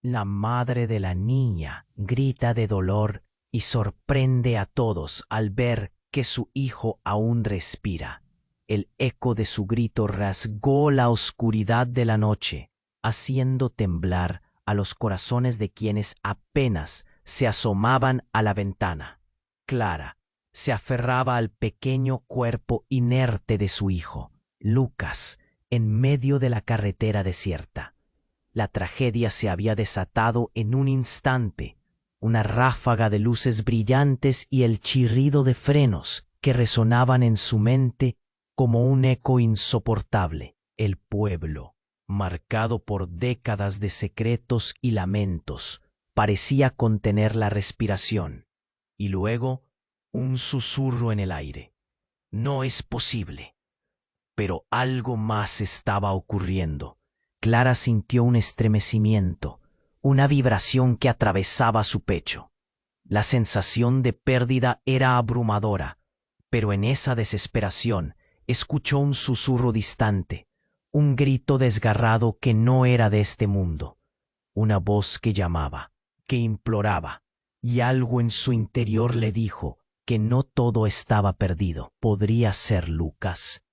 La madre de la niña grita de dolor y sorprende a todos al ver que su hijo aún respira. El eco de su grito rasgó la oscuridad de la noche, haciendo temblar a los corazones de quienes apenas se asomaban a la ventana. Clara se aferraba al pequeño cuerpo inerte de su hijo, Lucas, en medio de la carretera desierta. La tragedia se había desatado en un instante, una ráfaga de luces brillantes y el chirrido de frenos que resonaban en su mente como un eco insoportable. El pueblo, marcado por décadas de secretos y lamentos, parecía contener la respiración. Y luego, un susurro en el aire. No es posible. Pero algo más estaba ocurriendo. Clara sintió un estremecimiento, una vibración que atravesaba su pecho. La sensación de pérdida era abrumadora, pero en esa desesperación escuchó un susurro distante, un grito desgarrado que no era de este mundo, una voz que llamaba, que imploraba, y algo en su interior le dijo que no todo estaba perdido. Podría ser Lucas.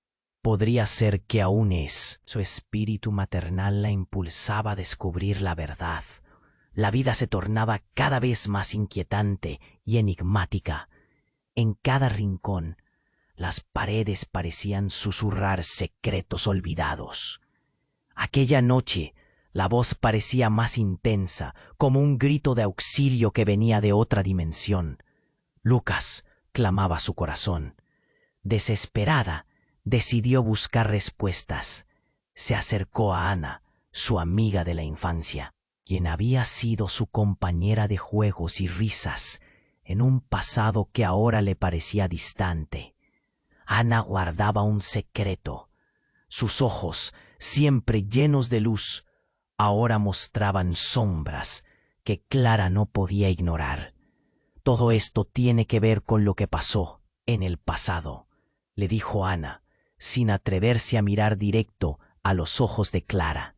Podría ser que aún es. Su espíritu maternal la impulsaba a descubrir la verdad. La vida se tornaba cada vez más inquietante y enigmática. En cada rincón, las paredes parecían susurrar secretos olvidados. Aquella noche, la voz parecía más intensa, como un grito de auxilio que venía de otra dimensión. Lucas, clamaba su corazón. Desesperada, decidió buscar respuestas. Se acercó a Ana, su amiga de la infancia, quien había sido su compañera de juegos y risas en un pasado que ahora le parecía distante. Ana guardaba un secreto. Sus ojos, siempre llenos de luz, ahora mostraban sombras que Clara no podía ignorar. Todo esto tiene que ver con lo que pasó en el pasado, le dijo Ana, sin atreverse a mirar directo a los ojos de Clara.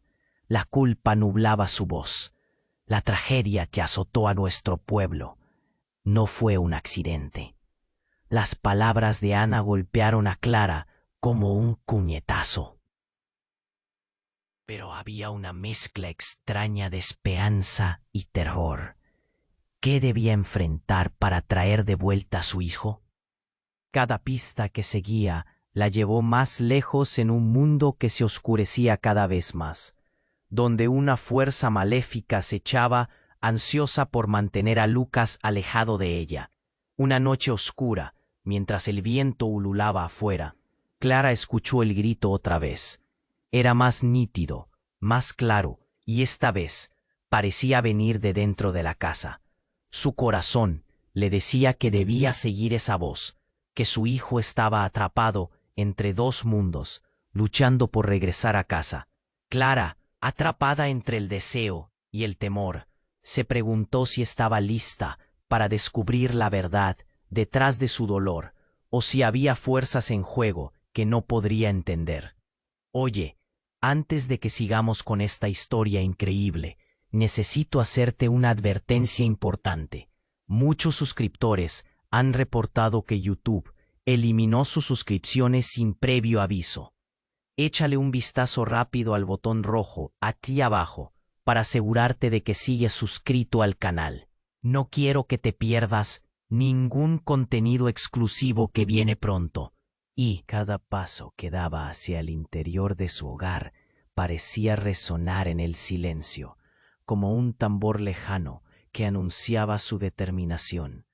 La culpa nublaba su voz. La tragedia que azotó a nuestro pueblo no fue un accidente. Las palabras de Ana golpearon a Clara como un puñetazo. Pero había una mezcla extraña de esperanza y terror. ¿Qué debía enfrentar para traer de vuelta a su hijo? Cada pista que seguía la llevó más lejos en un mundo que se oscurecía cada vez más, donde una fuerza maléfica acechaba, ansiosa por mantener a Lucas alejado de ella. Una noche oscura, mientras el viento ululaba afuera, Clara escuchó el grito otra vez. Era más nítido, más claro, y esta vez parecía venir de dentro de la casa. Su corazón le decía que debía seguir esa voz, que su hijo estaba atrapado entre dos mundos, luchando por regresar a casa. Clara, atrapada entre el deseo y el temor, se preguntó si estaba lista para descubrir la verdad detrás de su dolor, o si había fuerzas en juego que no podría entender. Oye, antes de que sigamos con esta historia increíble, necesito hacerte una advertencia importante. Muchos suscriptores han reportado que YouTube eliminó sus suscripciones sin previo aviso. Échale un vistazo rápido al botón rojo aquí abajo para asegurarte de que sigues suscrito al canal. No quiero que te pierdas ningún contenido exclusivo que viene pronto. Y cada paso que daba hacia el interior de su hogar parecía resonar en el silencio, como un tambor lejano que anunciaba su determinación.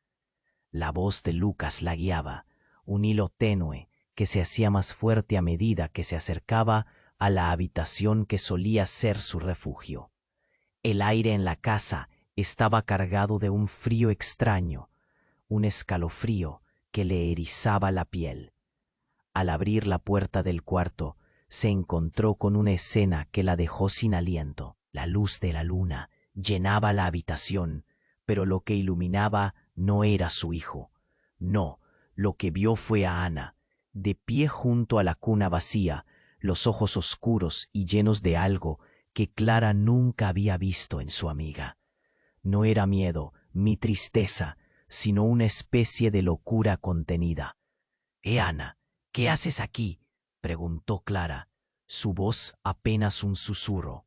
La voz de Lucas la guiaba, un hilo tenue que se hacía más fuerte a medida que se acercaba a la habitación que solía ser su refugio. El aire en la casa estaba cargado de un frío extraño, un escalofrío que le erizaba la piel. Al abrir la puerta del cuarto, se encontró con una escena que la dejó sin aliento. La luz de la luna llenaba la habitación, pero lo que iluminaba no era su hijo. No, lo que vio fue a Ana, de pie junto a la cuna vacía, los ojos oscuros y llenos de algo que Clara nunca había visto en su amiga. No era miedo, ni tristeza, sino una especie de locura contenida. Ana, ¿qué haces aquí?, preguntó Clara, su voz apenas un susurro.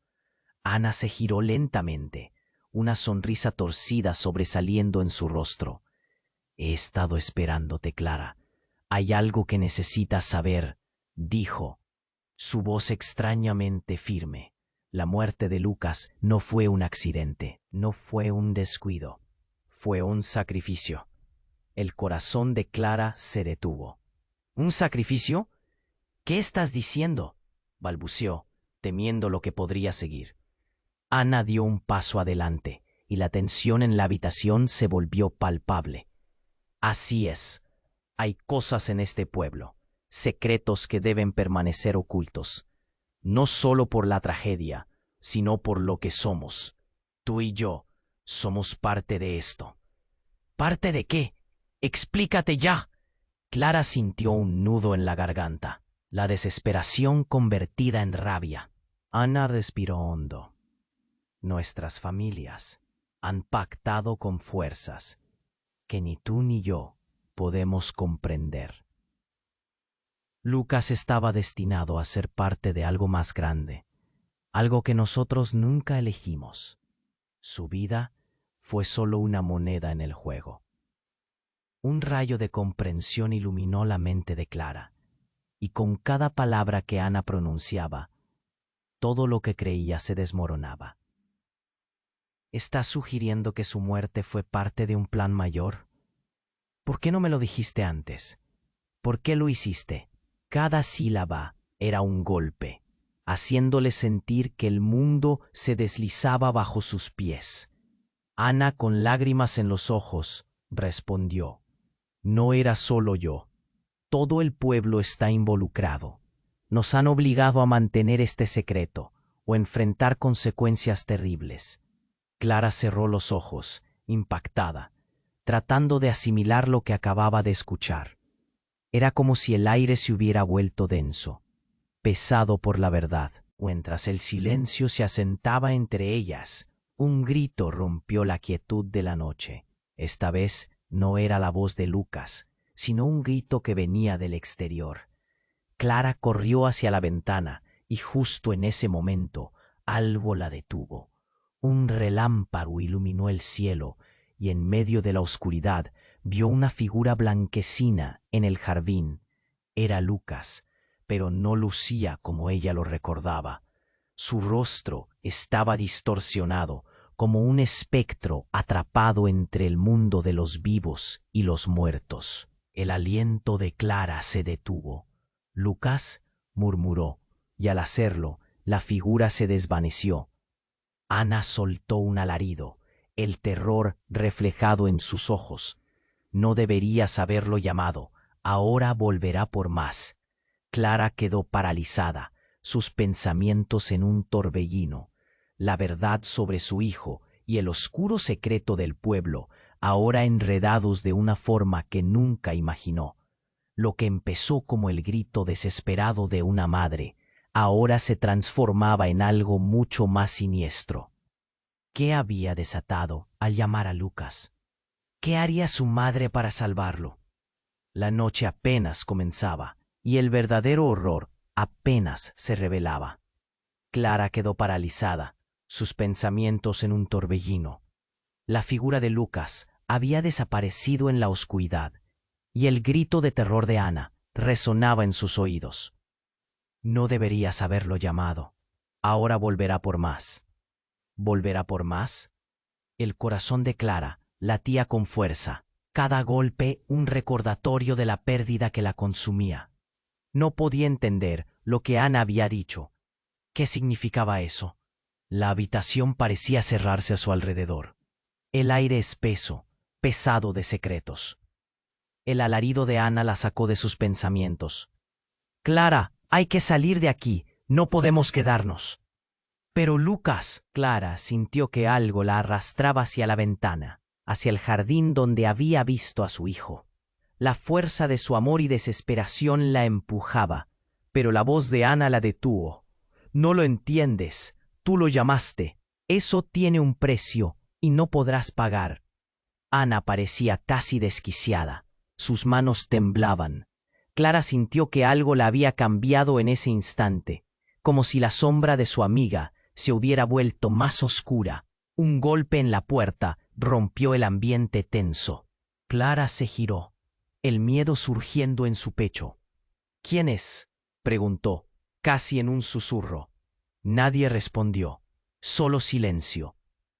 Ana se giró lentamente, una sonrisa torcida sobresaliendo en su rostro. He estado esperándote, Clara. Hay algo que necesitas saber, dijo, su voz extrañamente firme. La muerte de Lucas no fue un accidente, no fue un descuido, fue un sacrificio. El corazón de Clara se detuvo. ¿Un sacrificio? ¿Qué estás diciendo?, balbuceó, temiendo lo que podría seguir. Ana dio un paso adelante, y la tensión en la habitación se volvió palpable. Así es. Hay cosas en este pueblo, secretos que deben permanecer ocultos, no solo por la tragedia, sino por lo que somos. Tú y yo somos parte de esto. ¿Parte de qué? Explícate ya. Clara sintió un nudo en la garganta, la desesperación convertida en rabia. Ana respiró hondo. Nuestras familias han pactado con fuerzas que ni tú ni yo podemos comprender. Lucas estaba destinado a ser parte de algo más grande, algo que nosotros nunca elegimos. Su vida fue solo una moneda en el juego. Un rayo de comprensión iluminó la mente de Clara, y con cada palabra que Ana pronunciaba, todo lo que creía se desmoronaba. ¿Estás sugiriendo que su muerte fue parte de un plan mayor? ¿Por qué no me lo dijiste antes? ¿Por qué lo hiciste? Cada sílaba era un golpe, haciéndole sentir que el mundo se deslizaba bajo sus pies. Ana, con lágrimas en los ojos, respondió: no era solo yo. Todo el pueblo está involucrado. Nos han obligado a mantener este secreto o enfrentar consecuencias terribles. Clara cerró los ojos, impactada, tratando de asimilar lo que acababa de escuchar. Era como si el aire se hubiera vuelto denso, pesado por la verdad. Mientras el silencio se asentaba entre ellas, un grito rompió la quietud de la noche. Esta vez no era la voz de Lucas, sino un grito que venía del exterior. Clara corrió hacia la ventana y justo en ese momento algo la detuvo. Un relámpago iluminó el cielo y en medio de la oscuridad vio una figura blanquecina en el jardín. Era Lucas, pero no lucía como ella lo recordaba. Su rostro estaba distorsionado, como un espectro atrapado entre el mundo de los vivos y los muertos. El aliento de Clara se detuvo. «Lucas», murmuró, y al hacerlo, la figura se desvaneció. Ana soltó un alarido, el terror reflejado en sus ojos. No deberías haberlo llamado, ahora volverá por más. Clara quedó paralizada, sus pensamientos en un torbellino. La verdad sobre su hijo y el oscuro secreto del pueblo, ahora enredados de una forma que nunca imaginó. Lo que empezó como el grito desesperado de una madre, ahora se transformaba en algo mucho más siniestro. ¿Qué había desatado al llamar a Lucas? ¿Qué haría su madre para salvarlo? La noche apenas comenzaba y el verdadero horror apenas se revelaba. Clara quedó paralizada, sus pensamientos en un torbellino. La figura de Lucas había desaparecido en la oscuridad y el grito de terror de Ana resonaba en sus oídos. No deberías haberlo llamado. Ahora volverá por más. ¿Volverá por más? El corazón de Clara latía con fuerza, cada golpe un recordatorio de la pérdida que la consumía. No podía entender lo que Ana había dicho. ¿Qué significaba eso? La habitación parecía cerrarse a su alrededor. El aire espeso, pesado de secretos. El alarido de Ana la sacó de sus pensamientos. «Clara, hay que salir de aquí, no podemos quedarnos». «Pero Lucas», Clara sintió que algo la arrastraba hacia la ventana, hacia el jardín donde había visto a su hijo. La fuerza de su amor y desesperación la empujaba, pero la voz de Ana la detuvo. «No lo entiendes. Tú lo llamaste. Eso tiene un precio y no podrás pagar. Ana parecía casi desquiciada. Sus manos temblaban. Clara sintió que algo la había cambiado en ese instante, como si la sombra de su amiga se hubiera vuelto más oscura. Un golpe en la puerta rompió el ambiente tenso. Clara se giró, el miedo surgiendo en su pecho. ¿Quién es?, preguntó, casi en un susurro. Nadie respondió, solo silencio.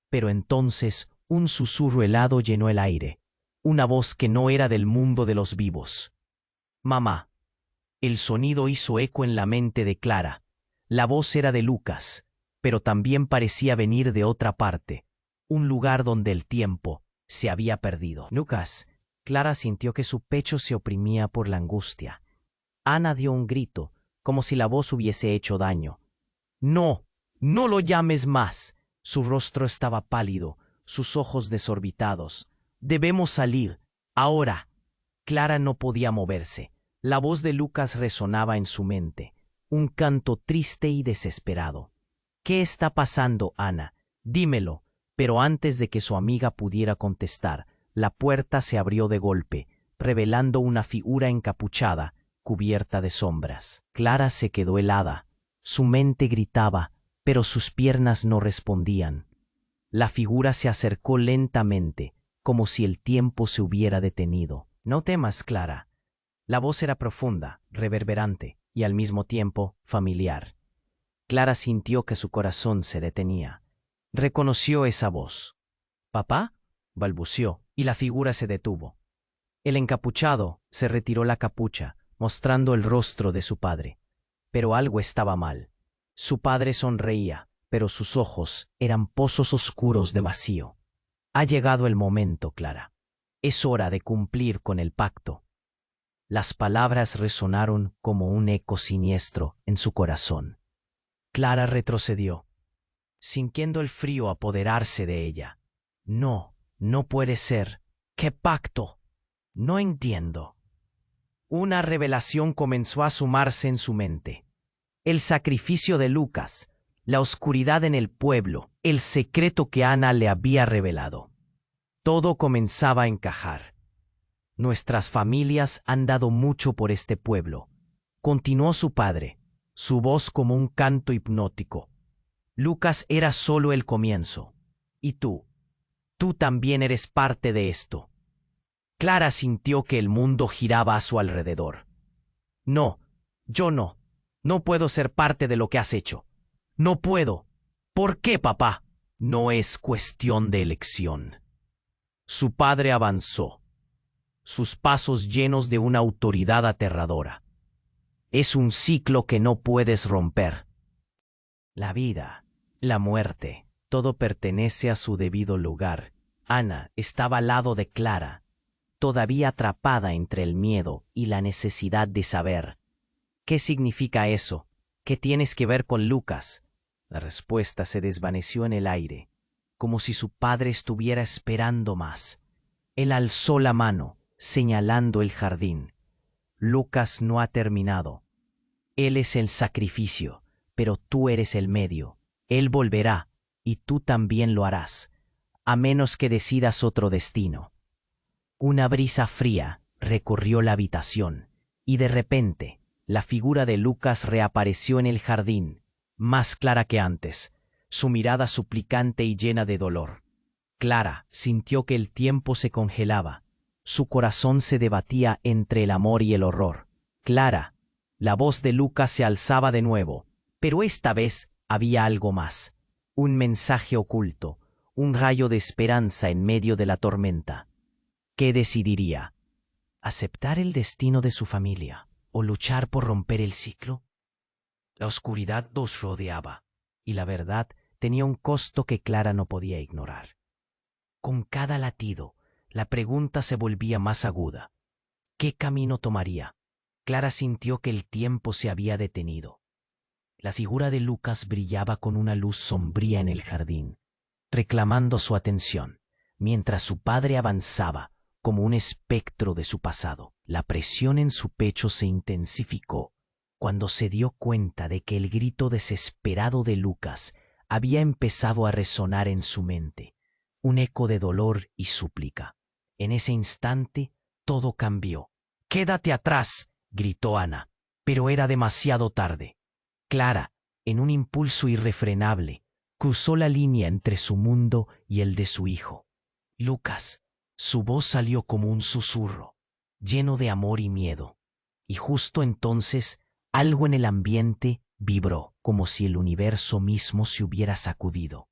Pero entonces un susurro helado llenó el aire, una voz que no era del mundo de los vivos. «Mamá». El sonido hizo eco en la mente de Clara. La voz era de Lucas, pero también parecía venir de otra parte, un lugar donde el tiempo se había perdido. «Lucas». Clara sintió que su pecho se oprimía por la angustia. Ana dio un grito, como si la voz hubiese hecho daño. «No, no lo llames más». Su rostro estaba pálido, sus ojos desorbitados. «Debemos salir, ahora». Clara no podía moverse. La voz de Lucas resonaba en su mente, un canto triste y desesperado. «¿Qué está pasando, Ana? Dímelo». Pero antes de que su amiga pudiera contestar, la puerta se abrió de golpe, revelando una figura encapuchada, cubierta de sombras. Clara se quedó helada. Su mente gritaba, pero sus piernas no respondían. La figura se acercó lentamente, como si el tiempo se hubiera detenido. «No temas, Clara». La voz era profunda, reverberante y al mismo tiempo familiar. Clara sintió que su corazón se detenía. Reconoció esa voz. «¿Papá?», balbuceó, y la figura se detuvo. El encapuchado se retiró la capucha, mostrando el rostro de su padre. Pero algo estaba mal. Su padre sonreía, pero sus ojos eran pozos oscuros de vacío. «Ha llegado el momento, Clara. Es hora de cumplir con el pacto». Las palabras resonaron como un eco siniestro en su corazón. Clara retrocedió, sintiendo el frío apoderarse de ella. «No, no puede ser. ¿Qué pacto? No entiendo». Una revelación comenzó a sumarse en su mente. El sacrificio de Lucas, la oscuridad en el pueblo, el secreto que Ana le había revelado. Todo comenzaba a encajar. «Nuestras familias han dado mucho por este pueblo», continuó su padre, su voz como un canto hipnótico. «Lucas era solo el comienzo. Y tú también eres parte de esto». Clara sintió que el mundo giraba a su alrededor. «No, yo no puedo ser parte de lo que has hecho. No puedo». «¿Por qué, papá?» «No es cuestión de elección». Su padre avanzó, sus pasos llenos de una autoridad aterradora. «Es un ciclo que no puedes romper. La vida, la muerte, todo pertenece a su debido lugar». Ana estaba al lado de Clara, todavía atrapada entre el miedo y la necesidad de saber. «¿Qué significa eso? ¿Qué tienes que ver con Lucas?». La respuesta se desvaneció en el aire, como si su padre estuviera esperando más. Él alzó la mano, señalando el jardín. «Lucas no ha terminado. Él es el sacrificio, pero tú eres el medio. Él volverá, y tú también lo harás, a menos que decidas otro destino». Una brisa fría recorrió la habitación, y de repente la figura de Lucas reapareció en el jardín, más clara que antes, su mirada suplicante y llena de dolor. Clara sintió que el tiempo se congelaba. Su corazón se debatía entre el amor y el horror. «Clara». La voz de Lucas se alzaba de nuevo, pero esta vez había algo más. Un mensaje oculto, un rayo de esperanza en medio de la tormenta. ¿Qué decidiría? ¿Aceptar el destino de su familia o luchar por romper el ciclo? La oscuridad los rodeaba, y la verdad tenía un costo que Clara no podía ignorar. Con cada latido, la pregunta se volvía más aguda. ¿Qué camino tomaría? Clara sintió que el tiempo se había detenido. La figura de Lucas brillaba con una luz sombría en el jardín, reclamando su atención, mientras su padre avanzaba como un espectro de su pasado. La presión en su pecho se intensificó cuando se dio cuenta de que el grito desesperado de Lucas había empezado a resonar en su mente, un eco de dolor y súplica. En ese instante, todo cambió. «¡Quédate atrás!», gritó Ana, pero era demasiado tarde. Clara, en un impulso irrefrenable, cruzó la línea entre su mundo y el de su hijo. «Lucas», su voz salió como un susurro, lleno de amor y miedo. Y justo entonces, algo en el ambiente vibró, como si el universo mismo se hubiera sacudido.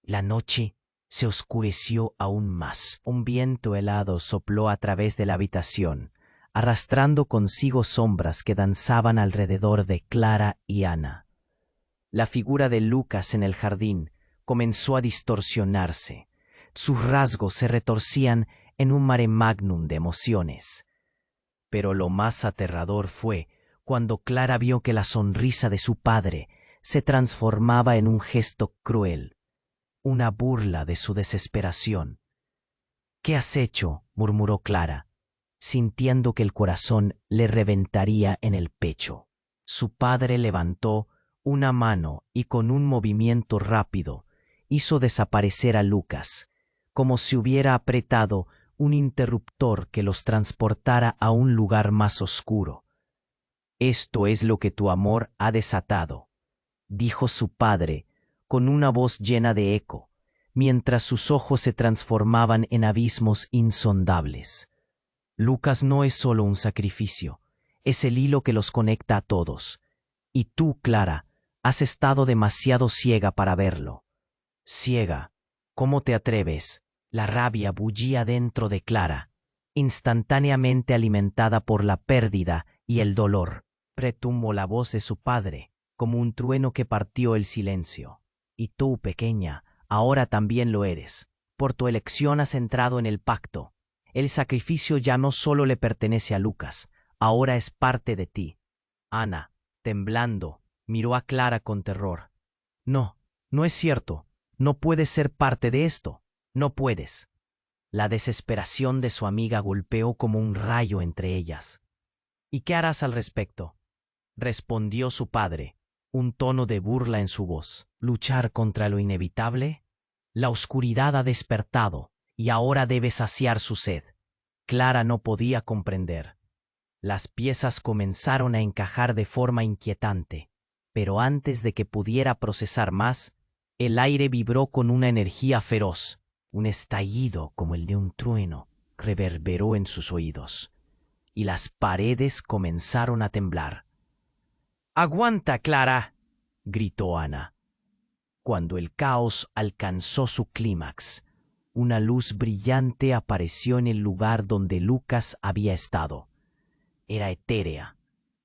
La noche se oscureció aún más. Un viento helado sopló a través de la habitación, arrastrando consigo sombras que danzaban alrededor de Clara y Ana. La figura de Lucas en el jardín comenzó a distorsionarse. Sus rasgos se retorcían en un mare magnum de emociones. Pero lo más aterrador fue cuando Clara vio que la sonrisa de su padre se transformaba en un gesto cruel, una burla de su desesperación. «¿Qué has hecho?», murmuró Clara, sintiendo que el corazón le reventaría en el pecho. Su padre levantó una mano y con un movimiento rápido hizo desaparecer a Lucas, como si hubiera apretado un interruptor que los transportara a un lugar más oscuro. «Esto es lo que tu amor ha desatado», dijo su padre con una voz llena de eco, mientras sus ojos se transformaban en abismos insondables. «Lucas no es solo un sacrificio, es el hilo que los conecta a todos. Y tú, Clara, has estado demasiado ciega para verlo». «¿Ciega? ¿Cómo te atreves?». La rabia bullía dentro de Clara, instantáneamente alimentada por la pérdida y el dolor. Retumbó la voz de su padre, como un trueno que partió el silencio. «Y tú, pequeña, ahora también lo eres. Por tu elección has entrado en el pacto. El sacrificio ya no solo le pertenece a Lucas, ahora es parte de ti». Ana, temblando, miró a Clara con terror. «No, no es cierto. No puedes ser parte de esto. No puedes». La desesperación de su amiga golpeó como un rayo entre ellas. «¿Y qué harás al respecto?», respondió su padre, un tono de burla en su voz. «¿Luchar contra lo inevitable? La oscuridad ha despertado y ahora debe saciar su sed». Clara no podía comprender. Las piezas comenzaron a encajar de forma inquietante, pero antes de que pudiera procesar más, el aire vibró con una energía feroz. Un estallido como el de un trueno reverberó en sus oídos, y las paredes comenzaron a temblar. «¡Aguanta, Clara!», gritó Ana. Cuando el caos alcanzó su clímax, una luz brillante apareció en el lugar donde Lucas había estado. Era etérea,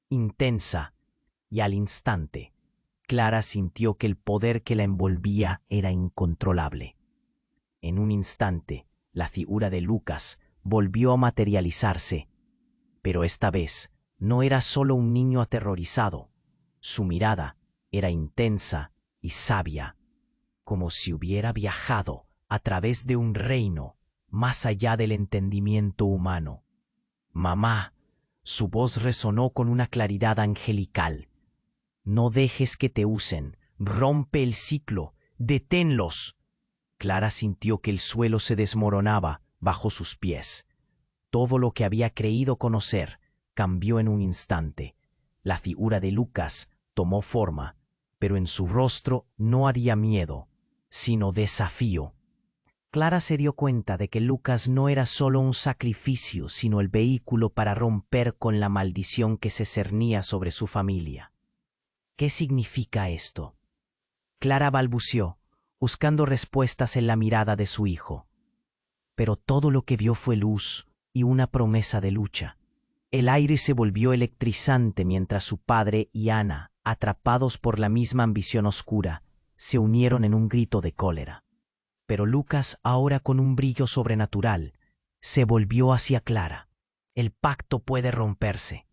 intensa, y al instante, Clara sintió que el poder que la envolvía era incontrolable. En un instante, la figura de Lucas volvió a materializarse, pero esta vez no era solo un niño aterrorizado. Su mirada era intensa y sabia, como si hubiera viajado a través de un reino más allá del entendimiento humano. «Mamá», su voz resonó con una claridad angelical. «No dejes que te usen, rompe el ciclo, deténlos». Clara sintió que el suelo se desmoronaba bajo sus pies. Todo lo que había creído conocer cambió en un instante. La figura de Lucas tomó forma, pero en su rostro no había miedo, sino desafío. Clara se dio cuenta de que Lucas no era solo un sacrificio, sino el vehículo para romper con la maldición que se cernía sobre su familia. «¿Qué significa esto?», Clara balbuceó, buscando respuestas en la mirada de su hijo. Pero todo lo que vio fue luz y una promesa de lucha. El aire se volvió electrizante mientras su padre y Ana, atrapados por la misma ambición oscura, se unieron en un grito de cólera. Pero Lucas, ahora con un brillo sobrenatural, se volvió hacia Clara. «El pacto puede romperse.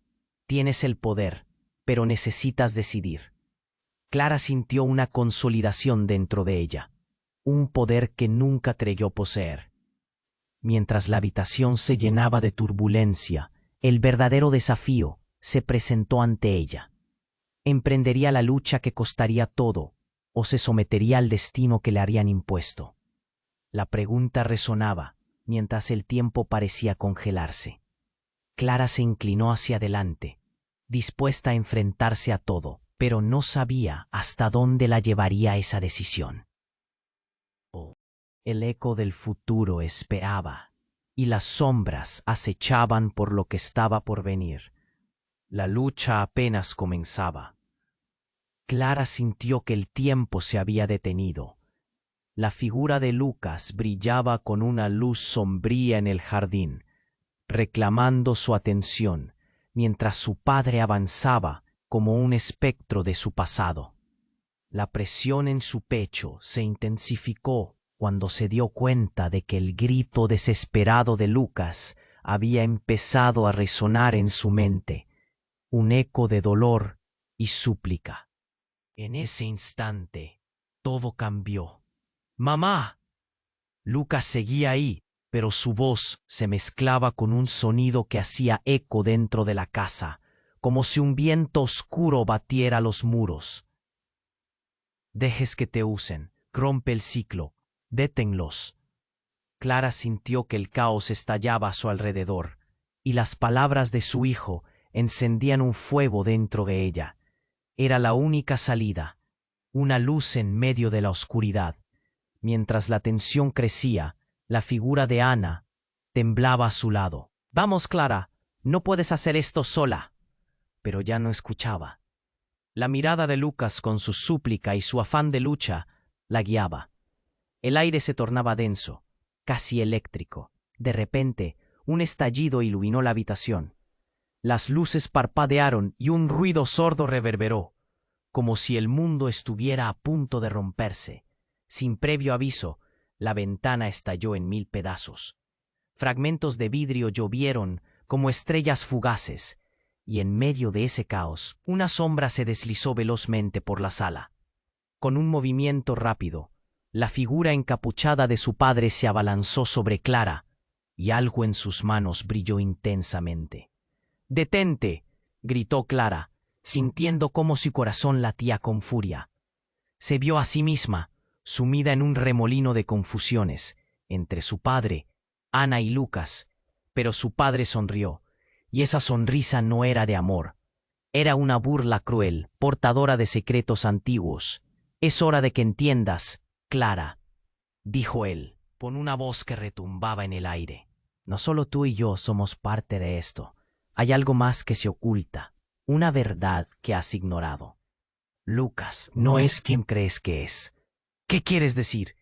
Tienes el poder, pero necesitas decidir». Clara sintió una consolidación dentro de ella, un poder que nunca creyó poseer. Mientras la habitación se llenaba de turbulencia, el verdadero desafío se presentó ante ella. Emprendería la lucha que costaría todo, o se sometería al destino que le habían impuesto. La pregunta resonaba, mientras el tiempo parecía congelarse. Clara se inclinó hacia adelante, dispuesta a enfrentarse a todo, pero no sabía hasta dónde la llevaría esa decisión. El eco del futuro esperaba, y las sombras acechaban por lo que estaba por venir. La lucha apenas comenzaba. Clara sintió que el tiempo se había detenido. La figura de Lucas brillaba con una luz sombría en el jardín, reclamando su atención, mientras su padre avanzaba como un espectro de su pasado. La presión en su pecho se intensificó cuando se dio cuenta de que el grito desesperado de Lucas había empezado a resonar en su mente, un eco de dolor y súplica. En ese instante, todo cambió. ¡Mamá! Lucas seguía ahí, pero su voz se mezclaba con un sonido que hacía eco dentro de la casa, como si un viento oscuro batiera los muros. Dejes que te usen, rompe el ciclo, détenlos. Clara sintió que el caos estallaba a su alrededor, y las palabras de su hijo encendían un fuego dentro de ella. Era la única salida, una luz en medio de la oscuridad. Mientras la tensión crecía, la figura de Ana temblaba a su lado. «Vamos, Clara, no puedes hacer esto sola». Pero ya no escuchaba. La mirada de Lucas con su súplica y su afán de lucha la guiaba. El aire se tornaba denso, casi eléctrico. De repente, un estallido iluminó la habitación. Las luces parpadearon y un ruido sordo reverberó, como si el mundo estuviera a punto de romperse. Sin previo aviso, la ventana estalló en 1000 pedazos. Fragmentos de vidrio llovieron como estrellas fugaces, y en medio de ese caos, una sombra se deslizó velozmente por la sala. Con un movimiento rápido, la figura encapuchada de su padre se abalanzó sobre Clara, y algo en sus manos brilló intensamente. «¡Detente!», gritó Clara, sintiendo cómo su corazón latía con furia. Se vio a sí misma, sumida en un remolino de confusiones, entre su padre, Ana y Lucas, pero su padre sonrió, y esa sonrisa no era de amor. Era una burla cruel, portadora de secretos antiguos. «Es hora de que entiendas, Clara», dijo él, con una voz que retumbaba en el aire. «No solo tú y yo somos parte de esto. Hay algo más que se oculta, una verdad que has ignorado. Lucas no es quien crees que es». «¿Qué quieres decir?»,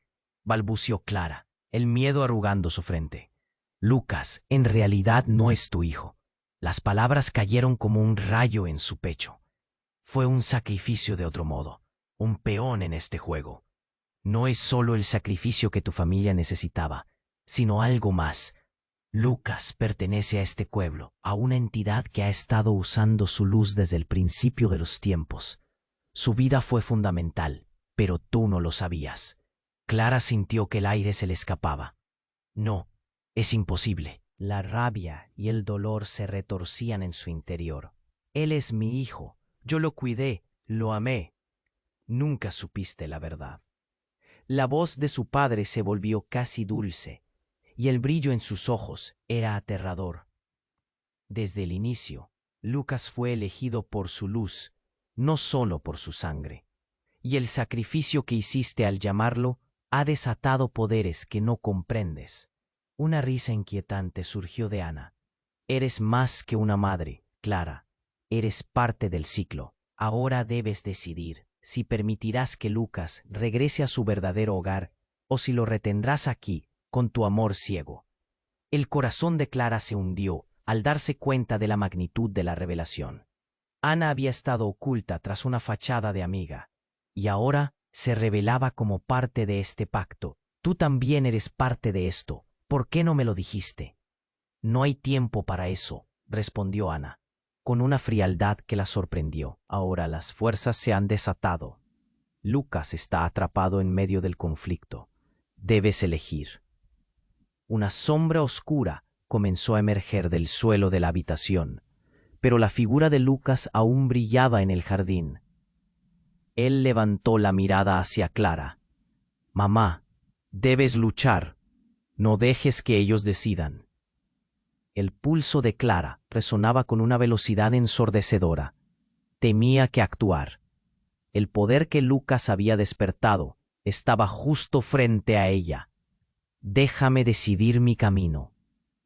balbució Clara, el miedo arrugando su frente. «Lucas, en realidad no es tu hijo». Las palabras cayeron como un rayo en su pecho. «Fue un sacrificio de otro modo, un peón en este juego. No es solo el sacrificio que tu familia necesitaba, sino algo más. Lucas pertenece a este pueblo, a una entidad que ha estado usando su luz desde el principio de los tiempos. Su vida fue fundamental, pero tú no lo sabías». Clara sintió que el aire se le escapaba. «No, es imposible». La rabia y el dolor se retorcían en su interior. «Él es mi hijo. Yo lo cuidé, lo amé». «Nunca supiste la verdad». La voz de su padre se volvió casi dulce, y el brillo en sus ojos era aterrador. Desde el inicio, Lucas fue elegido por su luz, no solo por su sangre. Y el sacrificio que hiciste al llamarlo ha desatado poderes que no comprendes. Una risa inquietante surgió de Ana. «Eres más que una madre, Clara. Eres parte del ciclo. Ahora debes decidir si permitirás que Lucas regrese a su verdadero hogar o si lo retendrás aquí con tu amor ciego». El corazón de Clara se hundió al darse cuenta de la magnitud de la revelación. Ana había estado oculta tras una fachada de amiga, y ahora se revelaba como parte de este pacto. «Tú también eres parte de esto. ¿Por qué no me lo dijiste?». «No hay tiempo para eso», respondió Ana, con una frialdad que la sorprendió. «Ahora las fuerzas se han desatado. Lucas está atrapado en medio del conflicto. Debes elegir». Una sombra oscura comenzó a emerger del suelo de la habitación, pero la figura de Lucas aún brillaba en el jardín. Él levantó la mirada hacia Clara. «Mamá, debes luchar. No dejes que ellos decidan». El pulso de Clara resonaba con una velocidad ensordecedora. Temía que actuar. El poder que Lucas había despertado estaba justo frente a ella. «Déjame decidir mi camino»,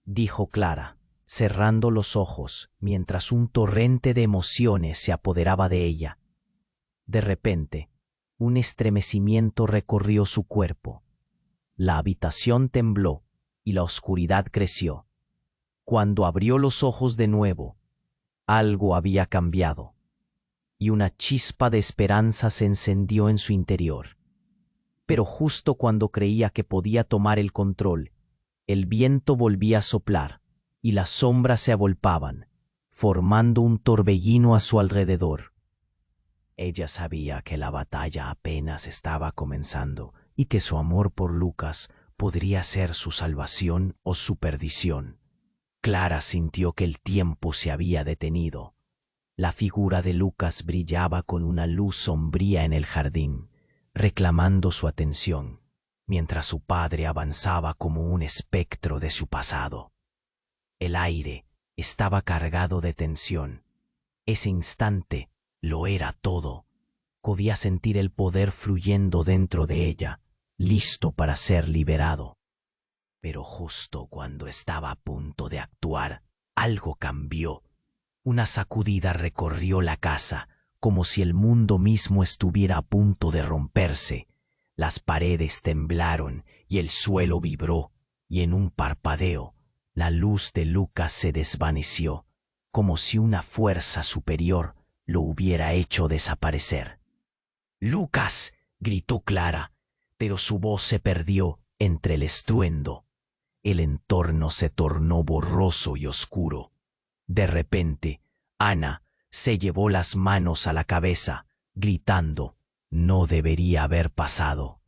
dijo Clara, cerrando los ojos mientras un torrente de emociones se apoderaba de ella. De repente, un estremecimiento recorrió su cuerpo. La habitación tembló y la oscuridad creció. Cuando abrió los ojos de nuevo, algo había cambiado, y una chispa de esperanza se encendió en su interior. Pero justo cuando creía que podía tomar el control, el viento volvía a soplar y las sombras se agolpaban, formando un torbellino a su alrededor. Ella sabía que la batalla apenas estaba comenzando y que su amor por Lucas podría ser su salvación o su perdición. Clara sintió que el tiempo se había detenido. La figura de Lucas brillaba con una luz sombría en el jardín, reclamando su atención, mientras su padre avanzaba como un espectro de su pasado. El aire estaba cargado de tensión. Ese instante lo era todo. Podía sentir el poder fluyendo dentro de ella, listo para ser liberado. Pero justo cuando estaba a punto de actuar, algo cambió. Una sacudida recorrió la casa, como si el mundo mismo estuviera a punto de romperse. Las paredes temblaron y el suelo vibró, y en un parpadeo, la luz de Lucas se desvaneció, como si una fuerza superior lo hubiera hecho desaparecer. «¡Lucas!», gritó Clara, pero su voz se perdió entre el estruendo. El entorno se tornó borroso y oscuro. De repente, Ana se llevó las manos a la cabeza, gritando: «No debería haber pasado».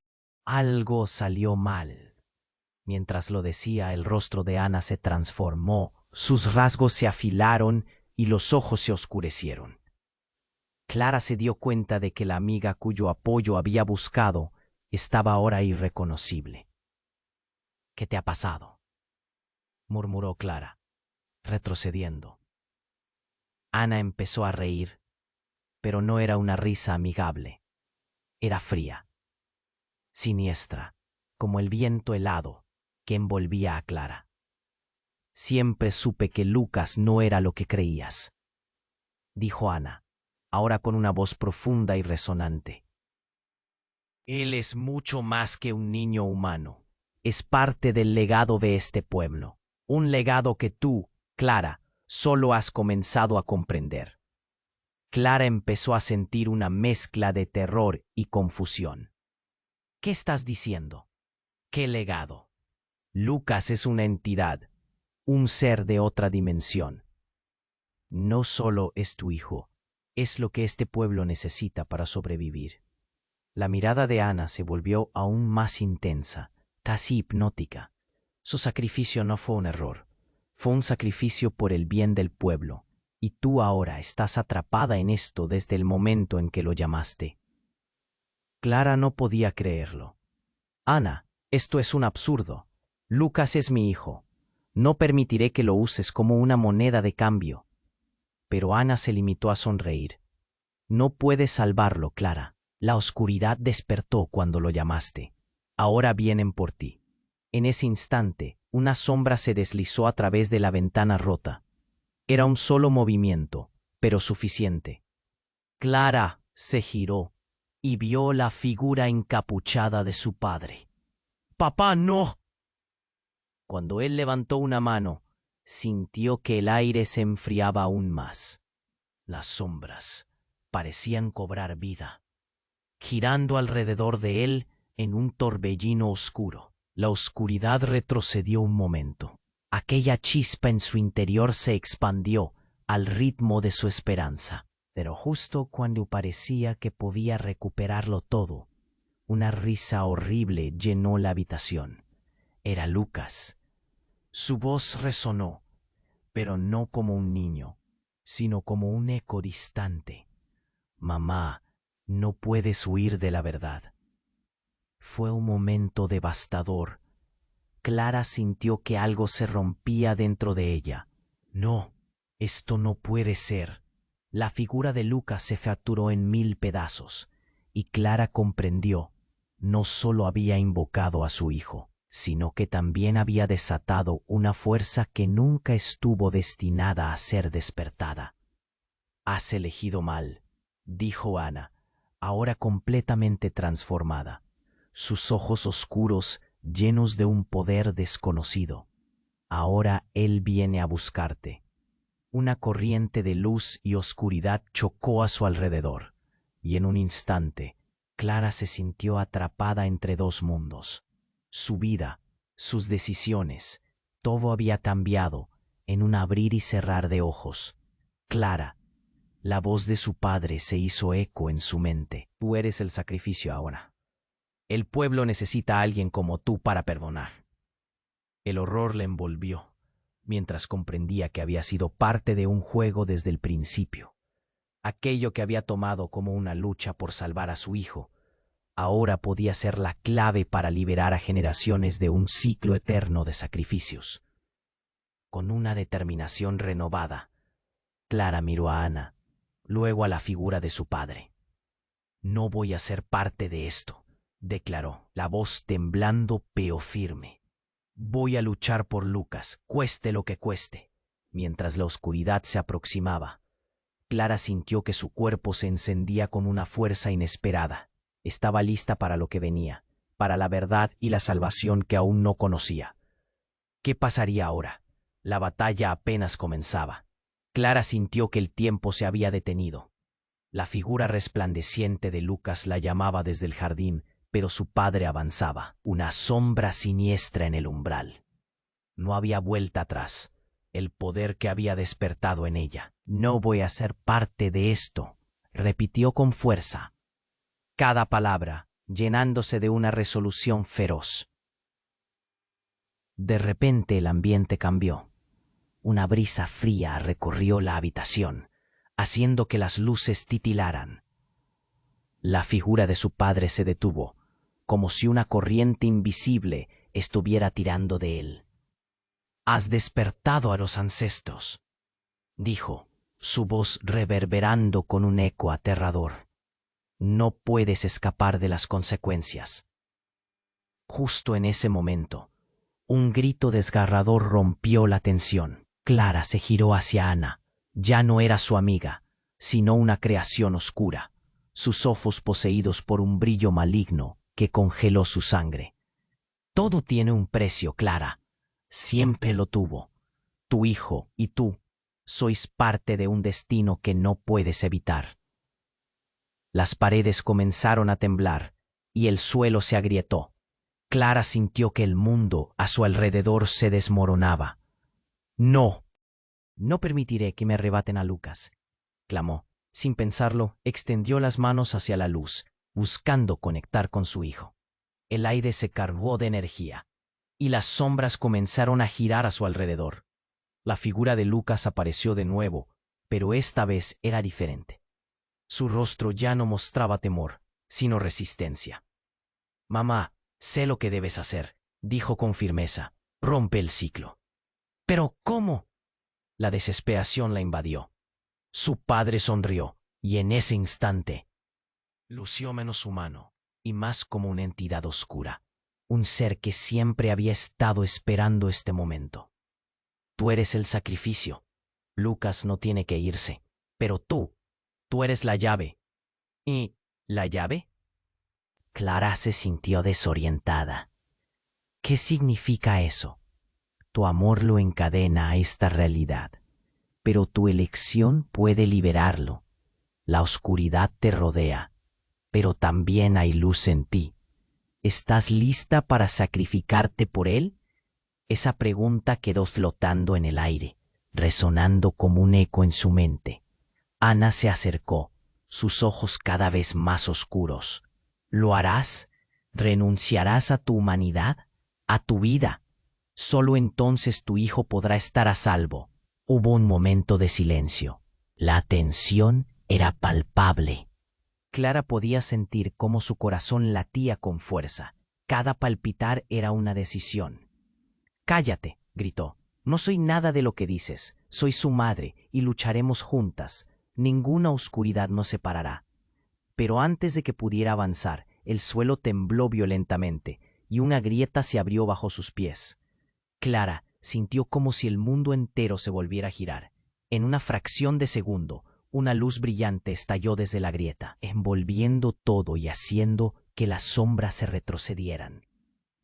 Algo salió mal. Mientras lo decía, el rostro de Ana se transformó, sus rasgos se afilaron y los ojos se oscurecieron. Clara se dio cuenta de que la amiga cuyo apoyo había buscado estaba ahora irreconocible. «¿Qué te ha pasado?», murmuró Clara, retrocediendo. Ana empezó a reír, pero no era una risa amigable. Era fría, siniestra, como el viento helado que envolvía a Clara. «Siempre supe que Lucas no era lo que creías», dijo Ana, ahora con una voz profunda y resonante. «Él es mucho más que un niño humano. Es parte del legado de este pueblo, un legado que tú, Clara, solo has comenzado a comprender». Clara empezó a sentir una mezcla de terror y confusión. «¿Qué estás diciendo? ¿Qué legado?». «Lucas es una entidad, un ser de otra dimensión. No solo es tu hijo, es lo que este pueblo necesita para sobrevivir». La mirada de Ana se volvió aún más intensa, casi hipnótica. Su sacrificio no fue un error, fue un sacrificio por el bien del pueblo, y tú ahora estás atrapada en esto desde el momento en que lo llamaste. Clara no podía creerlo. «Ana, esto es un absurdo. Lucas es mi hijo. No permitiré que lo uses como una moneda de cambio». Pero Ana se limitó a sonreír. «No puedes salvarlo, Clara. La oscuridad despertó cuando lo llamaste. Ahora vienen por ti». En ese instante, una sombra se deslizó a través de la ventana rota. Era un solo movimiento, pero suficiente. Clara se giró y vio la figura encapuchada de su padre. «¡Papá, no!». Cuando él levantó una mano, sintió que el aire se enfriaba aún más. Las sombras parecían cobrar vida, girando alrededor de él en un torbellino oscuro. La oscuridad retrocedió un momento. Aquella chispa en su interior se expandió al ritmo de su esperanza. Pero justo cuando parecía que podía recuperarlo todo, una risa horrible llenó la habitación. Era Lucas. Su voz resonó, pero no como un niño, sino como un eco distante. «Mamá, No puedes huir de la verdad. Fue un momento devastador. Clara sintió que algo se rompía dentro de ella. No, esto no puede ser. La figura de Lucas se fracturó en 1000 pedazos, y Clara comprendió. No solo había invocado a su hijo, sino que también había desatado una fuerza que nunca estuvo destinada a ser despertada. «Has elegido mal», dijo Ana, ahora completamente transformada, sus ojos oscuros llenos de un poder desconocido. «Ahora él viene a buscarte». Una corriente de luz y oscuridad chocó a su alrededor, y en un instante, Clara se sintió atrapada entre dos mundos. Su vida, sus decisiones, todo había cambiado en un abrir y cerrar de ojos. Clara, la voz de su padre se hizo eco en su mente. «Tú eres el sacrificio ahora. El pueblo necesita a alguien como tú para perdonar». El horror le envolvió, mientras comprendía que había sido parte de un juego desde el principio. Aquello que había tomado como una lucha por salvar a su hijo, ahora podía ser la clave para liberar a generaciones de un ciclo eterno de sacrificios. Con una determinación renovada, Clara miró a Ana, luego a la figura de su padre. «No voy a ser parte de esto», declaró, la voz temblando pero firme. «Voy a luchar por Lucas, cueste lo que cueste». Mientras la oscuridad se aproximaba, Clara sintió que su cuerpo se encendía con una fuerza inesperada. Estaba lista para lo que venía, para la verdad y la salvación que aún no conocía. ¿Qué pasaría ahora? La batalla apenas comenzaba. Clara sintió que el tiempo se había detenido. La figura resplandeciente de Lucas la llamaba desde el jardín, pero su padre avanzaba, una sombra siniestra en el umbral. No había vuelta atrás. El poder que había despertado en ella. «No voy a ser parte de esto», repitió con fuerza, cada palabra llenándose de una resolución feroz. De repente el ambiente cambió. Una brisa fría recorrió la habitación, haciendo que las luces titilaran. La figura de su padre se detuvo, como si una corriente invisible estuviera tirando de él. «Has despertado a los ancestros», dijo, su voz reverberando con un eco aterrador. «No puedes escapar de las consecuencias». Justo en ese momento, un grito desgarrador rompió la tensión. Clara se giró hacia Ana. Ya no era su amiga, sino una creación oscura, sus ojos poseídos por un brillo maligno que congeló su sangre. «Todo tiene un precio, Clara. Siempre lo tuvo. Tu hijo y tú sois parte de un destino que no puedes evitar». Las paredes comenzaron a temblar y el suelo se agrietó. Clara sintió que el mundo a su alrededor se desmoronaba. «No, no permitiré que me arrebaten a Lucas», clamó. Sin pensarlo, extendió las manos hacia la luz, buscando conectar con su hijo. El aire se cargó de energía, y las sombras comenzaron a girar a su alrededor. La figura de Lucas apareció de nuevo, pero esta vez era diferente. Su rostro ya no mostraba temor, sino resistencia. «Mamá, sé lo que debes hacer», dijo con firmeza. «Rompe el ciclo». «¿Pero cómo?». La desesperación la invadió. Su padre sonrió, y en ese instante lució menos humano y más como una entidad oscura, un ser que siempre había estado esperando este momento. «Tú eres el sacrificio. Lucas no tiene que irse, pero tú eres la llave». «¿Y la llave?». Clara se sintió desorientada. «¿Qué significa eso?». «Tu amor lo encadena a esta realidad, pero tu elección puede liberarlo. La oscuridad te rodea, pero también hay luz en ti. ¿Estás lista para sacrificarte por él?». Esa pregunta quedó flotando en el aire, resonando como un eco en su mente. Ana se acercó, sus ojos cada vez más oscuros. «¿Lo harás? ¿Renunciarás a tu humanidad? ¿A tu vida? Solo entonces tu hijo podrá estar a salvo». Hubo un momento de silencio. La tensión era palpable. Clara podía sentir cómo su corazón latía con fuerza. Cada palpitar era una decisión. «Cállate», gritó. «No soy nada de lo que dices. Soy su madre y lucharemos juntas. Ninguna oscuridad nos separará». Pero antes de que pudiera avanzar, el suelo tembló violentamente y una grieta se abrió bajo sus pies. Clara sintió como si el mundo entero se volviera a girar. En una fracción de segundo, una luz brillante estalló desde la grieta, envolviendo todo y haciendo que las sombras se retrocedieran.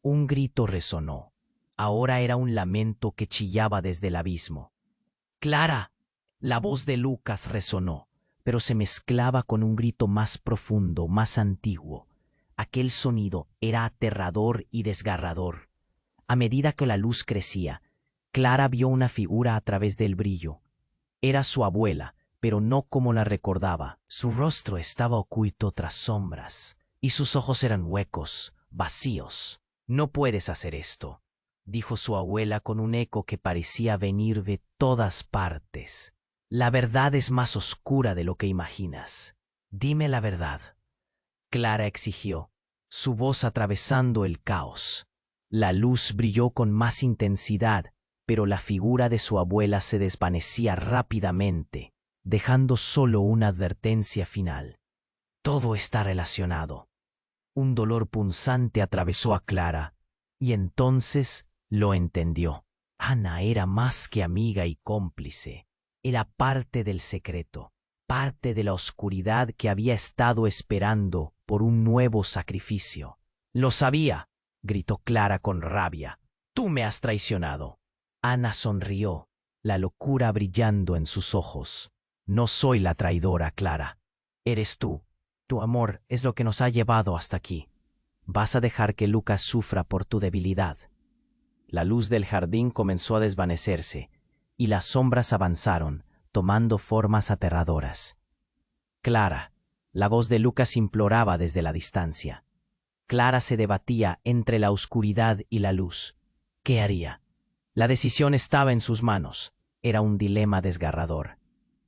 Un grito resonó. Ahora era un lamento que chillaba desde el abismo. «¡Clara!». La voz de Lucas resonó, pero se mezclaba con un grito más profundo, más antiguo. Aquel sonido era aterrador y desgarrador. A medida que la luz crecía, Clara vio una figura a través del brillo. Era su abuela, pero no como la recordaba. Su rostro estaba oculto tras sombras, y sus ojos eran huecos, vacíos. «No puedes hacer esto», dijo su abuela con un eco que parecía venir de todas partes. «La verdad es más oscura de lo que imaginas. Dime la verdad». Clara exigió, su voz atravesando el caos. La luz brilló con más intensidad, pero la figura de su abuela se desvanecía rápidamente, dejando solo una advertencia final. «Todo está relacionado». Un dolor punzante atravesó a Clara, y entonces lo entendió. Ana era más que amiga y cómplice. Era parte del secreto, parte de la oscuridad que había estado esperando por un nuevo sacrificio. «Lo sabía», gritó Clara con rabia. «Tú me has traicionado». Ana sonrió, la locura brillando en sus ojos. «No soy la traidora, Clara. Eres tú. Tu amor es lo que nos ha llevado hasta aquí. Vas a dejar que Lucas sufra por tu debilidad». La luz del jardín comenzó a desvanecerse, y las sombras avanzaron, tomando formas aterradoras. «Clara», la voz de Lucas imploraba desde la distancia. Clara se debatía entre la oscuridad y la luz. ¿Qué haría? La decisión estaba en sus manos. Era un dilema desgarrador.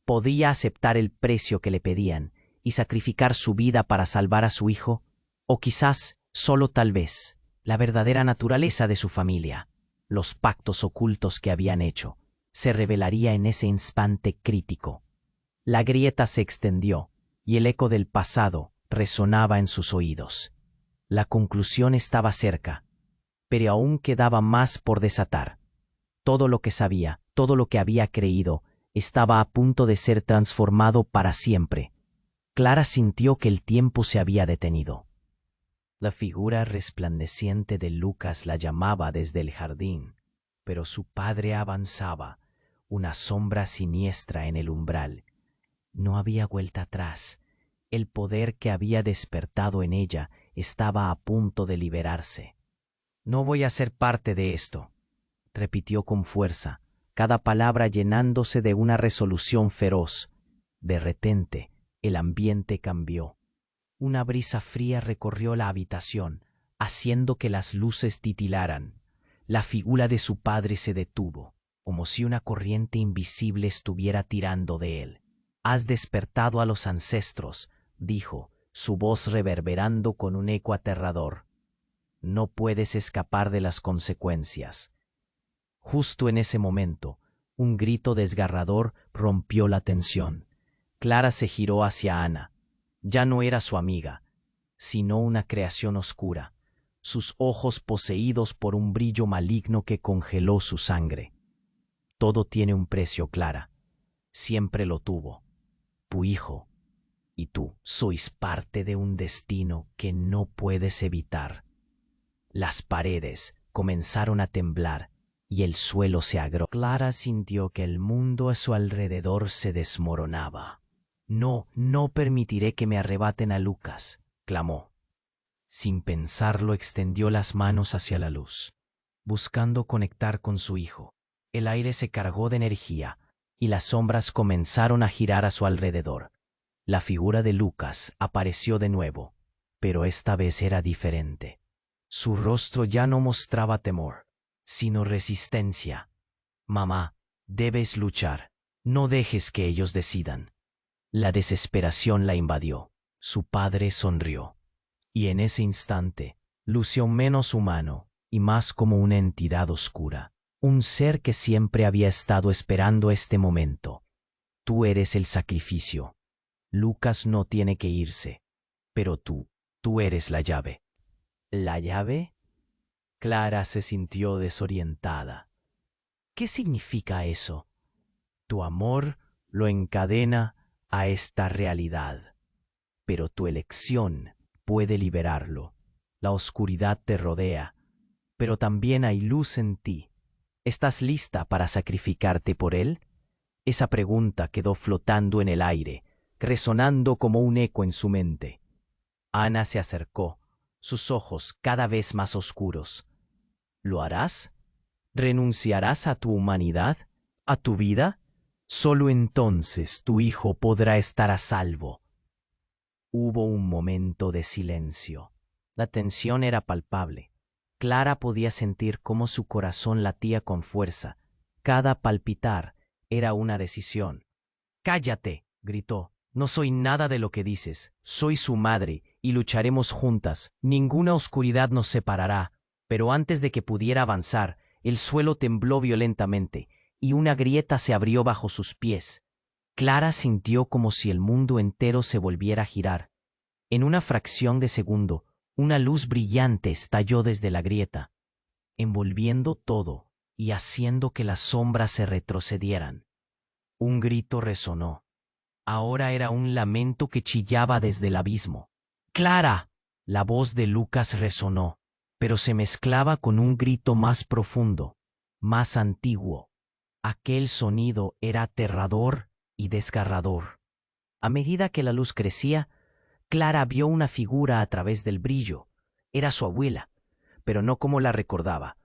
¿Podía aceptar el precio que le pedían y sacrificar su vida para salvar a su hijo? O quizás, solo tal vez, la verdadera naturaleza de su familia, los pactos ocultos que habían hecho, se revelaría en ese instante crítico. La grieta se extendió y el eco del pasado resonaba en sus oídos. La conclusión estaba cerca, pero aún quedaba más por desatar. Todo lo que sabía, todo lo que había creído, estaba a punto de ser transformado para siempre. Clara sintió que el tiempo se había detenido. La figura resplandeciente de Lucas la llamaba desde el jardín, pero su padre avanzaba, una sombra siniestra en el umbral. No había vuelta atrás. El poder que había despertado en ella estaba a punto de liberarse. «No voy a ser parte de esto», repitió con fuerza, cada palabra llenándose de una resolución feroz. De repente, el ambiente cambió. Una brisa fría recorrió la habitación, haciendo que las luces titilaran. La figura de su padre se detuvo, como si una corriente invisible estuviera tirando de él. «Has despertado a los ancestros», dijo, su voz reverberando con un eco aterrador. «No puedes escapar de las consecuencias». Justo en ese momento, un grito desgarrador rompió la tensión. Clara se giró hacia Ana. Ya no era su amiga, sino una creación oscura, sus ojos poseídos por un brillo maligno que congeló su sangre. «Todo tiene un precio, Clara. Siempre lo tuvo. Tu hijo y tú sois parte de un destino que no puedes evitar». Las paredes comenzaron a temblar y el suelo se agrió. Clara sintió que el mundo a su alrededor se desmoronaba. «No, no permitiré que me arrebaten a Lucas», clamó. Sin pensarlo, extendió las manos hacia la luz, buscando conectar con su hijo. El aire se cargó de energía y las sombras comenzaron a girar a su alrededor. La figura de Lucas apareció de nuevo, pero esta vez era diferente. Su rostro ya no mostraba temor, sino resistencia. «Mamá, debes luchar. No dejes que ellos decidan». La desesperación la invadió. Su padre sonrió, y en ese instante lució menos humano y más como una entidad oscura, un ser que siempre había estado esperando este momento. Tú eres el sacrificio. Lucas no tiene que irse, pero tú eres la llave. ¿La llave? Clara se sintió desorientada. ¿Qué significa eso? Tu amor lo encadena a esta realidad, pero tu elección puede liberarlo. La oscuridad te rodea, pero también hay luz en ti. ¿Estás lista para sacrificarte por él? Esa pregunta quedó flotando en el aire, resonando como un eco en su mente. Ana se acercó, sus ojos cada vez más oscuros. ¿Lo harás? ¿Renunciarás a tu humanidad? ¿A tu vida? Solo entonces tu hijo podrá estar a salvo. Hubo un momento de silencio. La tensión era palpable. Clara podía sentir cómo su corazón latía con fuerza. Cada palpitar era una decisión. «¡Cállate!», gritó. «No soy nada de lo que dices. Soy su madre y lucharemos juntas. Ninguna oscuridad nos separará». Pero antes de que pudiera avanzar, el suelo tembló violentamente y una grieta se abrió bajo sus pies. Clara sintió como si el mundo entero se volviera a girar. En una fracción de segundo, una luz brillante estalló desde la grieta, envolviendo todo y haciendo que las sombras se retrocedieran. Un grito resonó. Ahora era un lamento que chillaba desde el abismo. «¡Clara!». La voz de Lucas resonó, pero se mezclaba con un grito más profundo, más antiguo. Aquel sonido era aterrador y desgarrador. A medida que la luz crecía, Clara vio una figura a través del brillo. Era su abuela, pero no como la recordaba.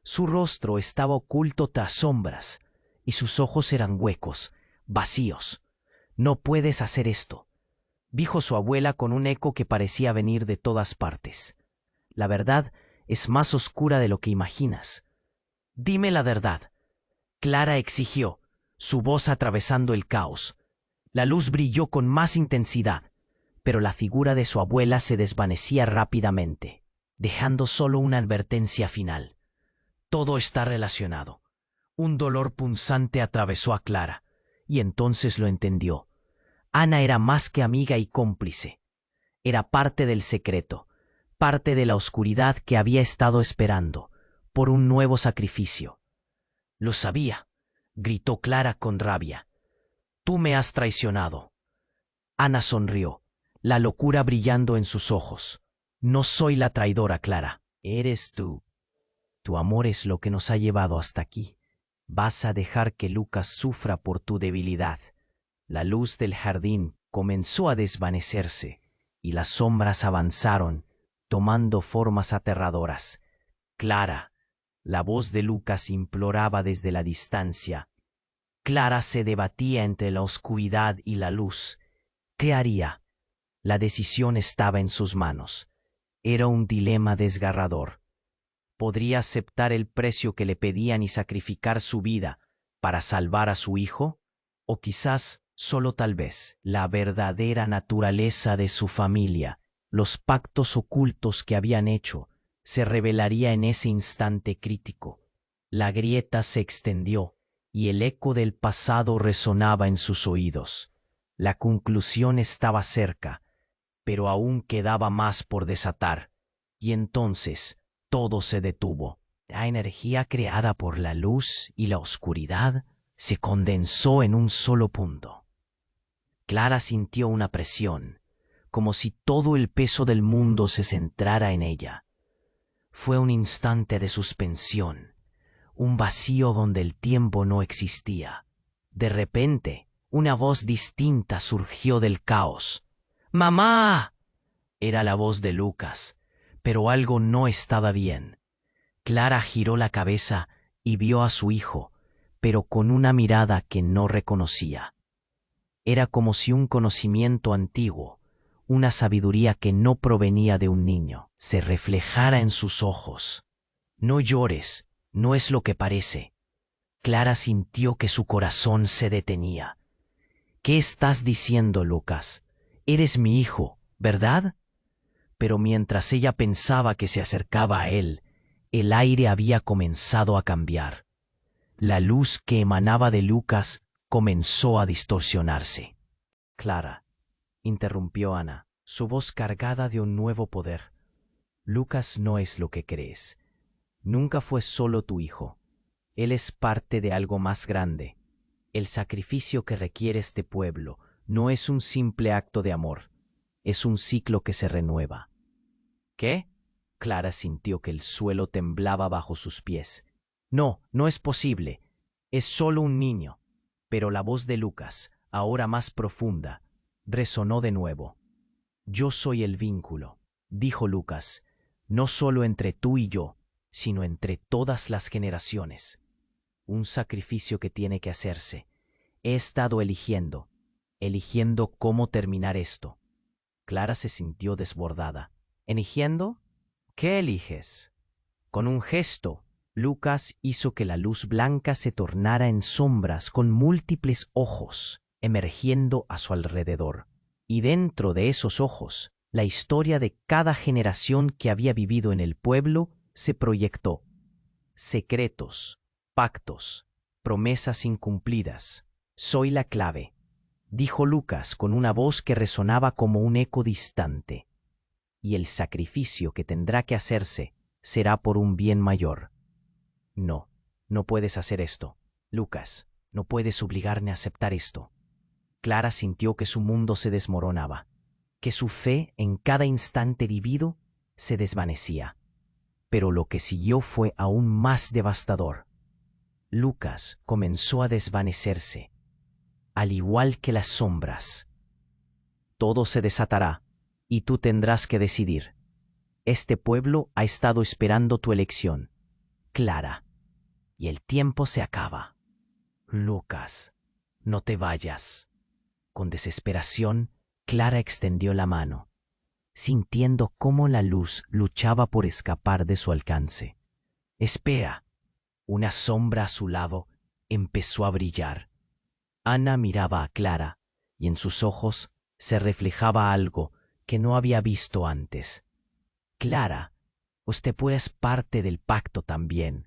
Su rostro estaba oculto tras sombras, y sus ojos eran huecos, vacíos. «No puedes hacer esto», dijo su abuela con un eco que parecía venir de todas partes. «La verdad es más oscura de lo que imaginas». «Dime la verdad», Clara exigió, su voz atravesando el caos. La luz brilló con más intensidad, pero la figura de su abuela se desvanecía rápidamente, dejando solo una advertencia final. «Todo está relacionado». Un dolor punzante atravesó a Clara, y entonces lo entendió. Ana era más que amiga y cómplice. Era parte del secreto, parte de la oscuridad que había estado esperando, por un nuevo sacrificio. «Lo sabía», gritó Clara con rabia. «Tú me has traicionado». Ana sonrió, la locura brillando en sus ojos. «No soy la traidora, Clara. Eres tú. Tu amor es lo que nos ha llevado hasta aquí. Vas a dejar que Lucas sufra por tu debilidad». La luz del jardín comenzó a desvanecerse y las sombras avanzaron, tomando formas aterradoras. «Clara», la voz de Lucas imploraba desde la distancia. Clara se debatía entre la oscuridad y la luz. ¿Qué haría? La decisión estaba en sus manos. Era un dilema desgarrador. ¿Podría aceptar el precio que le pedían y sacrificar su vida para salvar a su hijo? ¿O quizás, solo tal vez, la verdadera naturaleza de su familia, los pactos ocultos que habían hecho, se revelaría en ese instante crítico? La grieta se extendió y el eco del pasado resonaba en sus oídos. La conclusión estaba cerca, pero aún quedaba más por desatar, y entonces todo se detuvo. La energía creada por la luz y la oscuridad se condensó en un solo punto. Clara sintió una presión, como si todo el peso del mundo se centrara en ella. Fue un instante de suspensión, un vacío donde el tiempo no existía. De repente, una voz distinta surgió del caos. «¡Mamá!». Era la voz de Lucas, pero algo no estaba bien. Clara giró la cabeza y vio a su hijo, pero con una mirada que no reconocía. Era como si un conocimiento antiguo, una sabiduría que no provenía de un niño, se reflejara en sus ojos. «No llores, no es lo que parece». Clara sintió que su corazón se detenía. «¿Qué estás diciendo, Lucas? Eres mi hijo. ¿verdad? Pero mientras ella pensaba que se acercaba a él, el aire había comenzado a cambiar. La luz que emanaba de Lucas comenzó a distorsionarse. Clara, interrumpió Ana, su voz cargada de un nuevo poder. Lucas no es lo que crees. Nunca fue solo tu hijo. Él es parte de algo más grande. El sacrificio que requiere este pueblo no es un simple acto de amor, es un ciclo que se renueva. ¿Qué? Clara sintió que el suelo temblaba bajo sus pies. No, no es posible. Es solo un niño. Pero la voz de Lucas, ahora más profunda, resonó de nuevo. Yo soy el vínculo, dijo Lucas, no solo entre tú y yo, sino entre todas las generaciones. Un sacrificio que tiene que hacerse. He estado eligiendo cómo terminar esto. Clara se sintió desbordada. ¿Eligiendo? ¿Qué eliges? Con un gesto, Lucas hizo que la luz blanca se tornara en sombras con múltiples ojos emergiendo a su alrededor. Y dentro de esos ojos, la historia de cada generación que había vivido en el pueblo se proyectó. Secretos, pactos, promesas incumplidas. Soy la clave, dijo Lucas con una voz que resonaba como un eco distante. Y el sacrificio que tendrá que hacerse será por un bien mayor. No, no puedes hacer esto. Lucas, no puedes obligarme a aceptar esto. Clara sintió que su mundo se desmoronaba, que su fe en cada instante vivido se desvanecía. Pero lo que siguió fue aún más devastador. Lucas comenzó a desvanecerse, al igual que las sombras. Todo se desatará, y tú tendrás que decidir. Este pueblo ha estado esperando tu elección, Clara, y el tiempo se acaba. Lucas, no te vayas. Con desesperación, Clara extendió la mano, sintiendo cómo la luz luchaba por escapar de su alcance. Espera. Una sombra a su lado empezó a brillar. Ana miraba a Clara, y en sus ojos se reflejaba algo que no había visto antes. Clara, usted es parte del pacto también.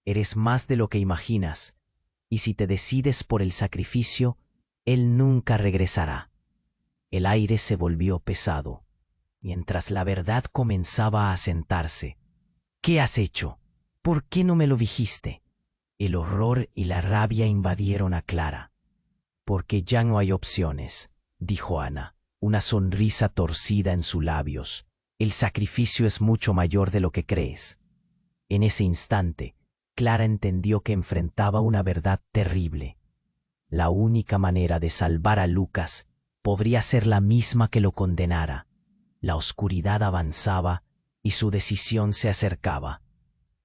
Eres más de lo que imaginas, y si te decides por el sacrificio, él nunca regresará. El aire se volvió pesado, mientras la verdad comenzaba a asentarse. ¿Qué has hecho? ¿Por qué no me lo dijiste? El horror y la rabia invadieron a Clara. Porque ya no hay opciones, dijo Ana, una sonrisa torcida en sus labios. El sacrificio es mucho mayor de lo que crees. En ese instante, Clara entendió que enfrentaba una verdad terrible. La única manera de salvar a Lucas podría ser la misma que lo condenara. La oscuridad avanzaba y su decisión se acercaba.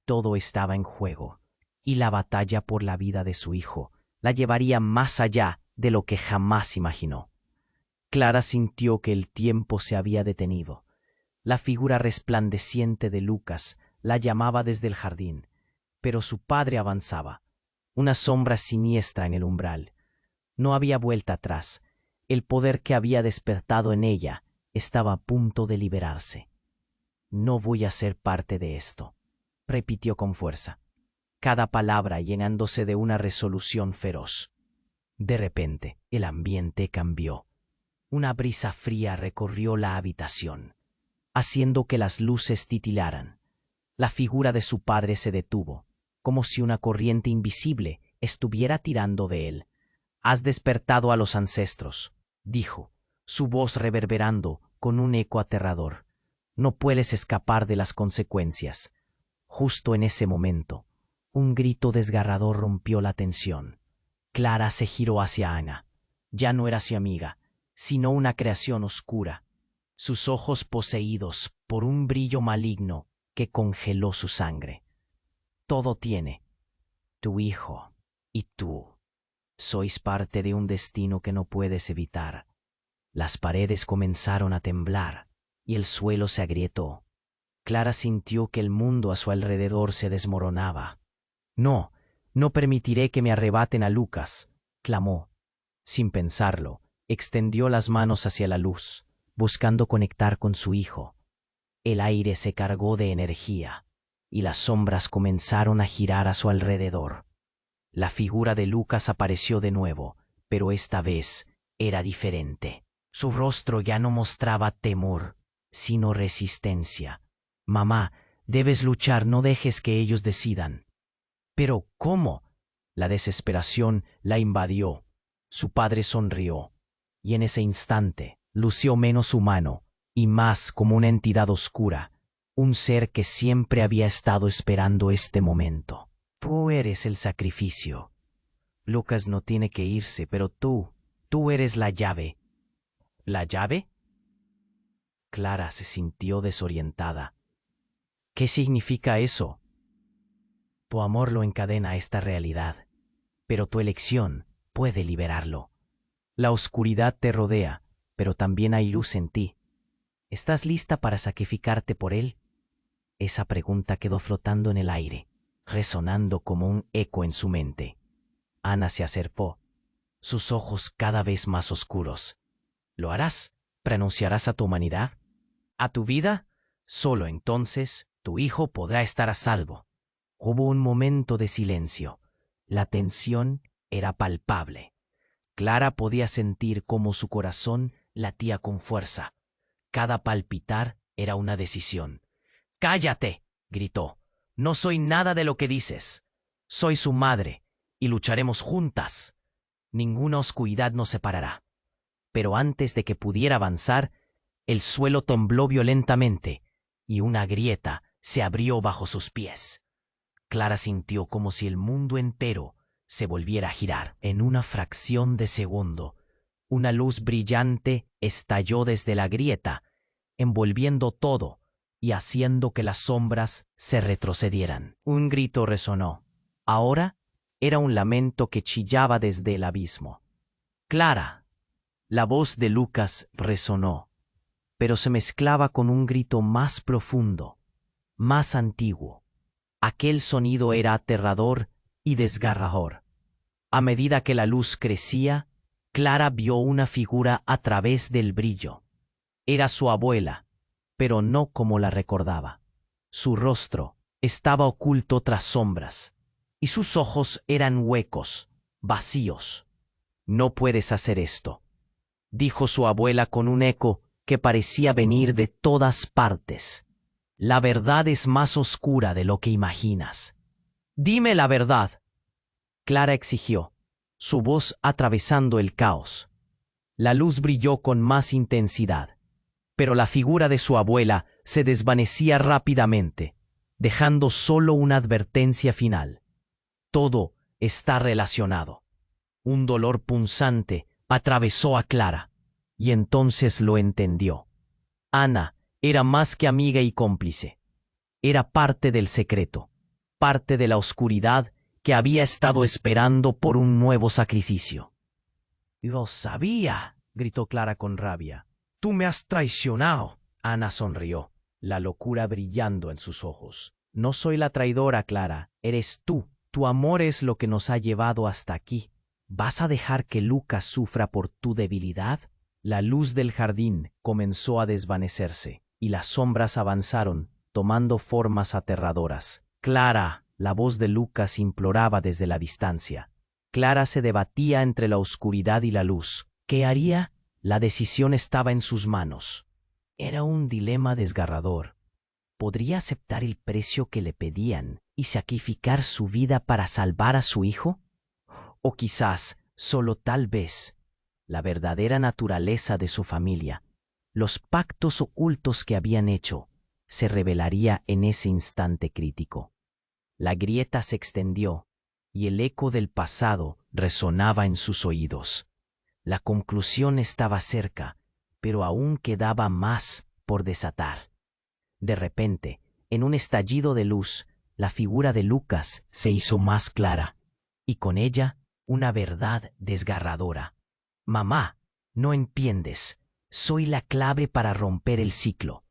Todo estaba en juego, y la batalla por la vida de su hijo la llevaría más allá de lo que jamás imaginó. Clara sintió que el tiempo se había detenido. La figura resplandeciente de Lucas la llamaba desde el jardín, pero su padre avanzaba, una sombra siniestra en el umbral. No había vuelta atrás. El poder que había despertado en ella estaba a punto de liberarse. No voy a ser parte de esto, repitió con fuerza, cada palabra llenándose de una resolución feroz. De repente, el ambiente cambió. Una brisa fría recorrió la habitación, haciendo que las luces titilaran. La figura de su padre se detuvo, como si una corriente invisible estuviera tirando de él. Has despertado a los ancestros, dijo, su voz reverberando con un eco aterrador. No puedes escapar de las consecuencias. Justo en ese momento, un grito desgarrador rompió la tensión. Clara se giró hacia Ana. Ya no era su amiga, sino una creación oscura. Sus ojos poseídos por un brillo maligno que congeló su sangre. Todo tiene. Tu hijo y tú. Sois parte de un destino que no puedes evitar. Las paredes comenzaron a temblar y el suelo se agrietó. Clara sintió que el mundo a su alrededor se desmoronaba. No, no permitiré que me arrebaten a Lucas, clamó. Sin pensarlo, extendió las manos hacia la luz, buscando conectar con su hijo. El aire se cargó de energía y las sombras comenzaron a girar a su alrededor. La figura de Lucas apareció de nuevo, pero esta vez era diferente. Su rostro ya no mostraba temor, sino resistencia. Mamá, debes luchar, no dejes que ellos decidan. ¿Pero cómo? La desesperación la invadió. Su padre sonrió, y en ese instante lució menos humano y más como una entidad oscura, un ser que siempre había estado esperando este momento. Tú eres el sacrificio. Lucas no tiene que irse, pero tú eres la llave. ¿La llave? Clara se sintió desorientada. ¿Qué significa eso? Tu amor lo encadena a esta realidad, pero tu elección puede liberarlo. La oscuridad te rodea, pero también hay luz en ti. ¿Estás lista para sacrificarte por él? Esa pregunta quedó flotando en el aire, resonando como un eco en su mente. Ana se acercó, sus ojos cada vez más oscuros. ¿Lo harás? ¿Renunciarás a tu humanidad? ¿A tu vida? Solo entonces tu hijo podrá estar a salvo. Hubo un momento de silencio. La tensión era palpable. Clara podía sentir cómo su corazón latía con fuerza. Cada palpitar era una decisión. ¡Cállate!, gritó. No soy nada de lo que dices. Soy su madre, y lucharemos juntas. Ninguna oscuridad nos separará. Pero antes de que pudiera avanzar, el suelo tembló violentamente, y una grieta se abrió bajo sus pies. Clara sintió como si el mundo entero se volviera a girar. En una fracción de segundo, una luz brillante estalló desde la grieta, envolviendo todo y haciendo que las sombras se retrocedieran. Un grito resonó. Ahora era un lamento que chillaba desde el abismo. ¡Clara! La voz de Lucas resonó, pero se mezclaba con un grito más profundo, más antiguo. Aquel sonido era aterrador y desgarrador. A medida que la luz crecía, Clara vio una figura a través del brillo. Era su abuela, pero no como la recordaba. Su rostro estaba oculto tras sombras, y sus ojos eran huecos, vacíos. «No puedes hacer esto», dijo su abuela con un eco que parecía venir de todas partes. «La verdad es más oscura de lo que imaginas». «Dime la verdad», Clara exigió, su voz atravesando el caos. La luz brilló con más intensidad, pero la figura de su abuela se desvanecía rápidamente, dejando solo una advertencia final. Todo está relacionado. Un dolor punzante atravesó a Clara, y entonces lo entendió. Ana era más que amiga y cómplice. Era parte del secreto, parte de la oscuridad que había estado esperando por un nuevo sacrificio. «Lo sabía», gritó Clara con rabia. «Tú me has traicionado». Ana sonrió, la locura brillando en sus ojos. «No soy la traidora, Clara, eres tú. Tu amor es lo que nos ha llevado hasta aquí. ¿Vas a dejar que Lucas sufra por tu debilidad?» La luz del jardín comenzó a desvanecerse, y las sombras avanzaron, tomando formas aterradoras. «Clara», la voz de Lucas imploraba desde la distancia. Clara se debatía entre la oscuridad y la luz. ¿Qué haría? La decisión estaba en sus manos. Era un dilema desgarrador. ¿Podría aceptar el precio que le pedían y sacrificar su vida para salvar a su hijo? O quizás, solo tal vez, la verdadera naturaleza de su familia, los pactos ocultos que habían hecho, se revelaría en ese instante crítico. La grieta se extendió, y el eco del pasado resonaba en sus oídos. La conclusión estaba cerca, pero aún quedaba más por desatar. De repente, en un estallido de luz, la figura de Lucas se hizo más clara, y con ella una verdad desgarradora. «Mamá, no entiendes. Soy la clave para romper el ciclo.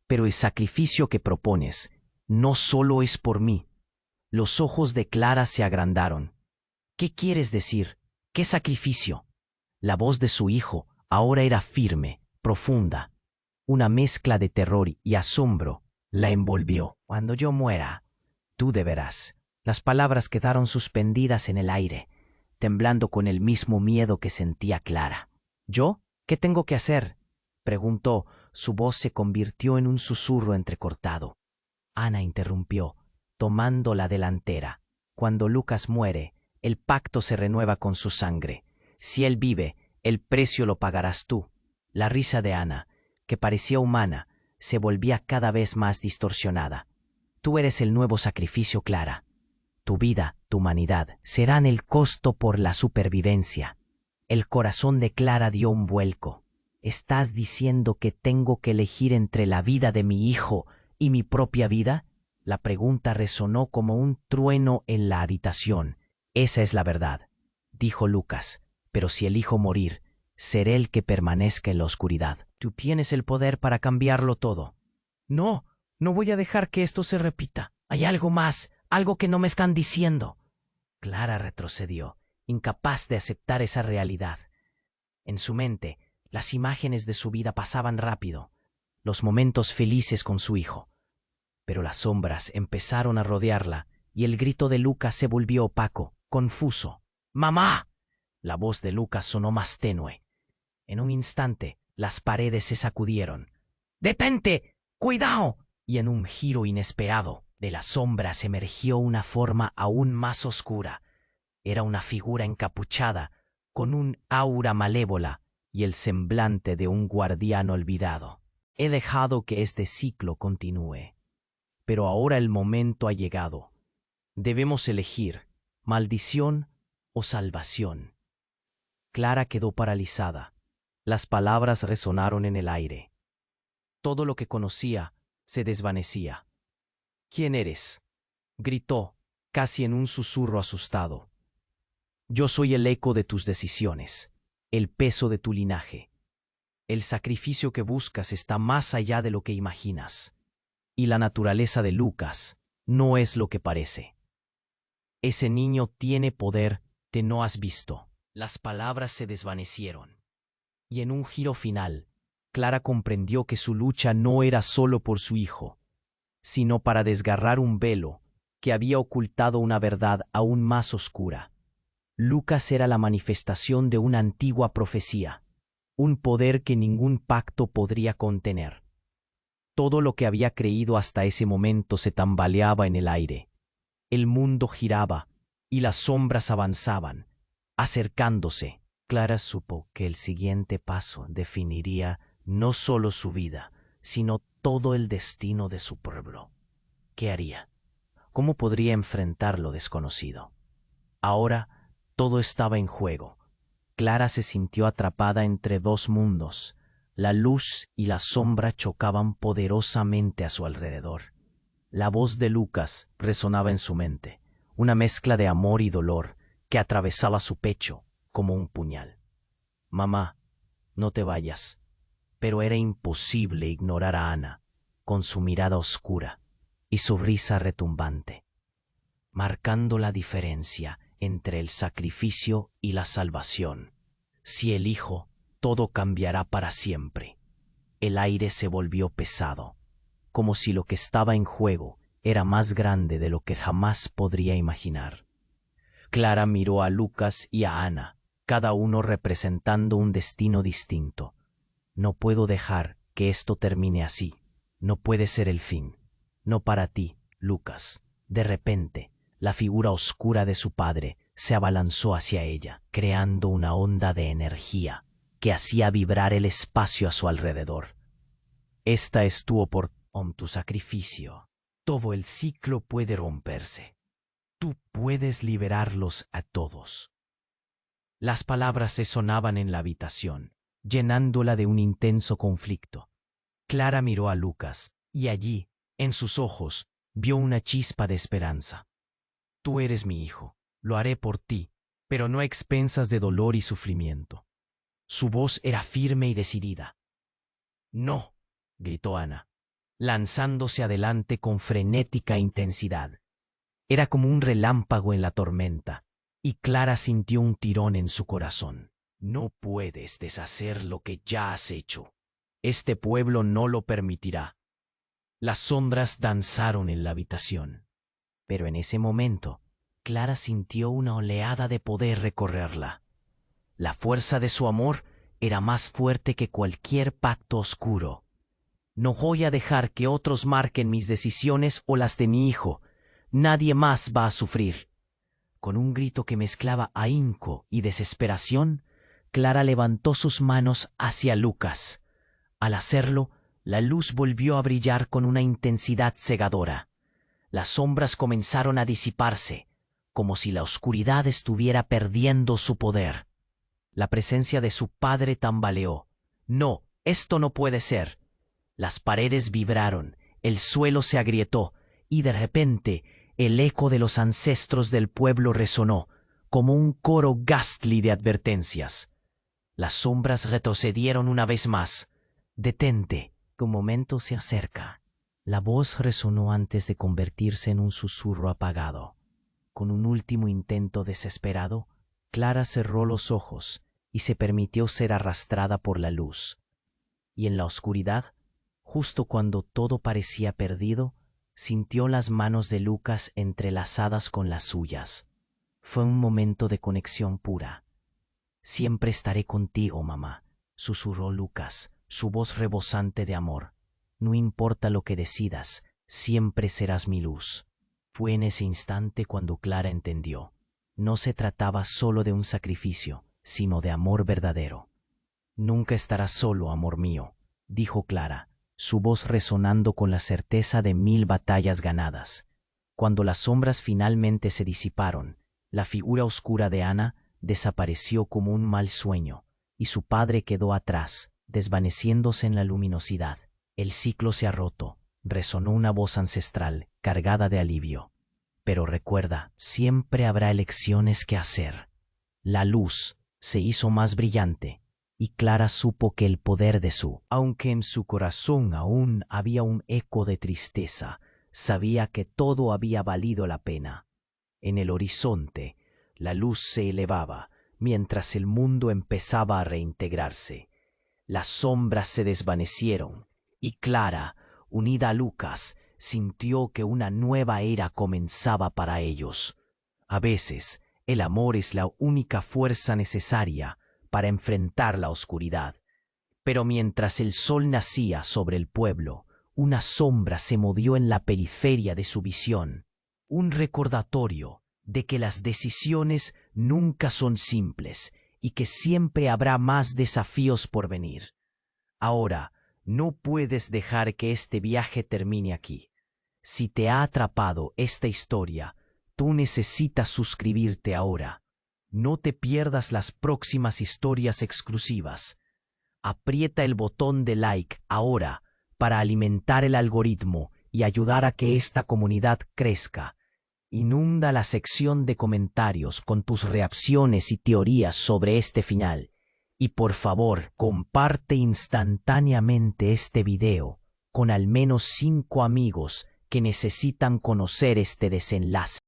Pero el sacrificio que propones no solo es por mí». Los ojos de Clara se agrandaron. «¿Qué quieres decir? ¿Qué sacrificio?» La voz de su hijo ahora era firme, profunda. Una mezcla de terror y asombro la envolvió. Cuando yo muera, tú deberás. Las palabras quedaron suspendidas en el aire, temblando con el mismo miedo que sentía Clara. ¿Yo? ¿Qué tengo que hacer?, preguntó. Su voz se convirtió en un susurro entrecortado. Ana interrumpió, tomando la delantera. Cuando Lucas muere, el pacto se renueva con su sangre. Si él vive, el precio lo pagarás tú. La risa de Ana, que parecía humana, se volvía cada vez más distorsionada. Tú eres el nuevo sacrificio, Clara. Tu vida, tu humanidad, serán el costo por la supervivencia. El corazón de Clara dio un vuelco. ¿Estás diciendo que tengo que elegir entre la vida de mi hijo y mi propia vida? La pregunta resonó como un trueno en la habitación. Esa es la verdad, dijo Lucas, pero si elijo morir, seré el que permanezca en la oscuridad. Tú tienes el poder para cambiarlo todo. No, no voy a dejar que esto se repita. Hay algo más, algo que no me están diciendo. Clara retrocedió, incapaz de aceptar esa realidad. En su mente, las imágenes de su vida pasaban rápido, los momentos felices con su hijo. Pero las sombras empezaron a rodearla y el grito de Lucas se volvió opaco, confuso. ¡Mamá! La voz de Lucas sonó más tenue. En un instante, las paredes se sacudieron. ¡Detente! ¡Cuidado! Y en un giro inesperado, de las sombras emergió una forma aún más oscura. Era una figura encapuchada, con un aura malévola y el semblante de un guardián olvidado. He dejado que este ciclo continúe. Pero ahora el momento ha llegado. Debemos elegir maldición o salvación. Clara quedó paralizada. Las palabras resonaron en el aire. Todo lo que conocía se desvanecía. ¿Quién eres?, gritó, casi en un susurro asustado. Yo soy el eco de tus decisiones, el peso de tu linaje. El sacrificio que buscas está más allá de lo que imaginas. Y la naturaleza de Lucas no es lo que parece. Ese niño tiene poder que no has visto. Las palabras se desvanecieron. Y en un giro final, Clara comprendió que su lucha no era solo por su hijo, sino para desgarrar un velo que había ocultado una verdad aún más oscura. Lucas era la manifestación de una antigua profecía, un poder que ningún pacto podría contener. Todo lo que había creído hasta ese momento se tambaleaba en el aire. El mundo giraba y las sombras avanzaban, acercándose. Clara supo que el siguiente paso definiría no solo su vida, sino todo el destino de su pueblo. ¿Qué haría? ¿Cómo podría enfrentar lo desconocido? Ahora todo estaba en juego. Clara se sintió atrapada entre dos mundos. La luz y la sombra chocaban poderosamente a su alrededor. La voz de Lucas resonaba en su mente, una mezcla de amor y dolor que atravesaba su pecho como un puñal. Mamá, no te vayas. Pero era imposible ignorar a Ana, con su mirada oscura y su risa retumbante, marcando la diferencia entre el sacrificio y la salvación. Si elijo, todo cambiará para siempre. El aire se volvió pesado, como si lo que estaba en juego era más grande de lo que jamás podría imaginar. Clara miró a Lucas y a Ana, cada uno representando un destino distinto. No puedo dejar que esto termine así. No puede ser el fin. No para ti, Lucas. De repente, la figura oscura de su padre se abalanzó hacia ella, creando una onda de energía que hacía vibrar el espacio a su alrededor. Esta es tu oportunidad, tu sacrificio. Todo el ciclo puede romperse. Tú puedes liberarlos a todos. Las palabras resonaban en la habitación, llenándola de un intenso conflicto. Clara miró a Lucas, y allí, en sus ojos, vio una chispa de esperanza. Tú eres mi hijo, lo haré por ti, pero no a expensas de dolor y sufrimiento. Su voz era firme y decidida. No, gritó Ana, lanzándose adelante con frenética intensidad. Era como un relámpago en la tormenta, y Clara sintió un tirón en su corazón. No puedes deshacer lo que ya has hecho. Este pueblo no lo permitirá. Las sombras danzaron en la habitación. Pero en ese momento, Clara sintió una oleada de poder recorrerla. La fuerza de su amor era más fuerte que cualquier pacto oscuro. No voy a dejar que otros marquen mis decisiones o las de mi hijo. Nadie más va a sufrir. Con un grito que mezclaba ahínco y desesperación, Clara levantó sus manos hacia Lucas. Al hacerlo, la luz volvió a brillar con una intensidad cegadora. Las sombras comenzaron a disiparse, como si la oscuridad estuviera perdiendo su poder. La presencia de su padre tambaleó. No, esto no puede ser. Las paredes vibraron, el suelo se agrietó, y de repente el eco de los ancestros del pueblo resonó, como un coro ghastly de advertencias. Las sombras retrocedieron una vez más. «Detente, tu momento se acerca». La voz resonó antes de convertirse en un susurro apagado. Con un último intento desesperado, Clara cerró los ojos y se permitió ser arrastrada por la luz. Y en la oscuridad, justo cuando todo parecía perdido, sintió las manos de Lucas entrelazadas con las suyas. Fue un momento de conexión pura. «Siempre estaré contigo, mamá», susurró Lucas, su voz rebosante de amor. «No importa lo que decidas, siempre serás mi luz». Fue en ese instante cuando Clara entendió. No se trataba solo de un sacrificio, sino de amor verdadero. «Nunca estarás solo, amor mío», dijo Clara, su voz resonando con la certeza de 1000 batallas ganadas. Cuando las sombras finalmente se disiparon, la figura oscura de Ana desapareció como un mal sueño, y su padre quedó atrás, desvaneciéndose en la luminosidad. «El ciclo se ha roto», resonó una voz ancestral, cargada de alivio. «Pero recuerda, siempre habrá elecciones que hacer». La luz se hizo más brillante, y Clara supo que el poder de aunque en su corazón aún había un eco de tristeza, sabía que todo había valido la pena. En el horizonte, la luz se elevaba, mientras el mundo empezaba a reintegrarse. Las sombras se desvanecieron, y Clara, unida a Lucas, sintió que una nueva era comenzaba para ellos. A veces, el amor es la única fuerza necesaria para enfrentar la oscuridad. Pero mientras el sol nacía sobre el pueblo, una sombra se movió en la periferia de su visión, un recordatorio de que las decisiones nunca son simples y que siempre habrá más desafíos por venir. Ahora, no puedes dejar que este viaje termine aquí. Si te ha atrapado esta historia, tú necesitas suscribirte ahora. No te pierdas las próximas historias exclusivas. Aprieta el botón de like ahora para alimentar el algoritmo y ayudar a que esta comunidad crezca. Inunda la sección de comentarios con tus reacciones y teorías sobre este final. Y por favor, comparte instantáneamente este video con al menos 5 amigos que necesitan conocer este desenlace.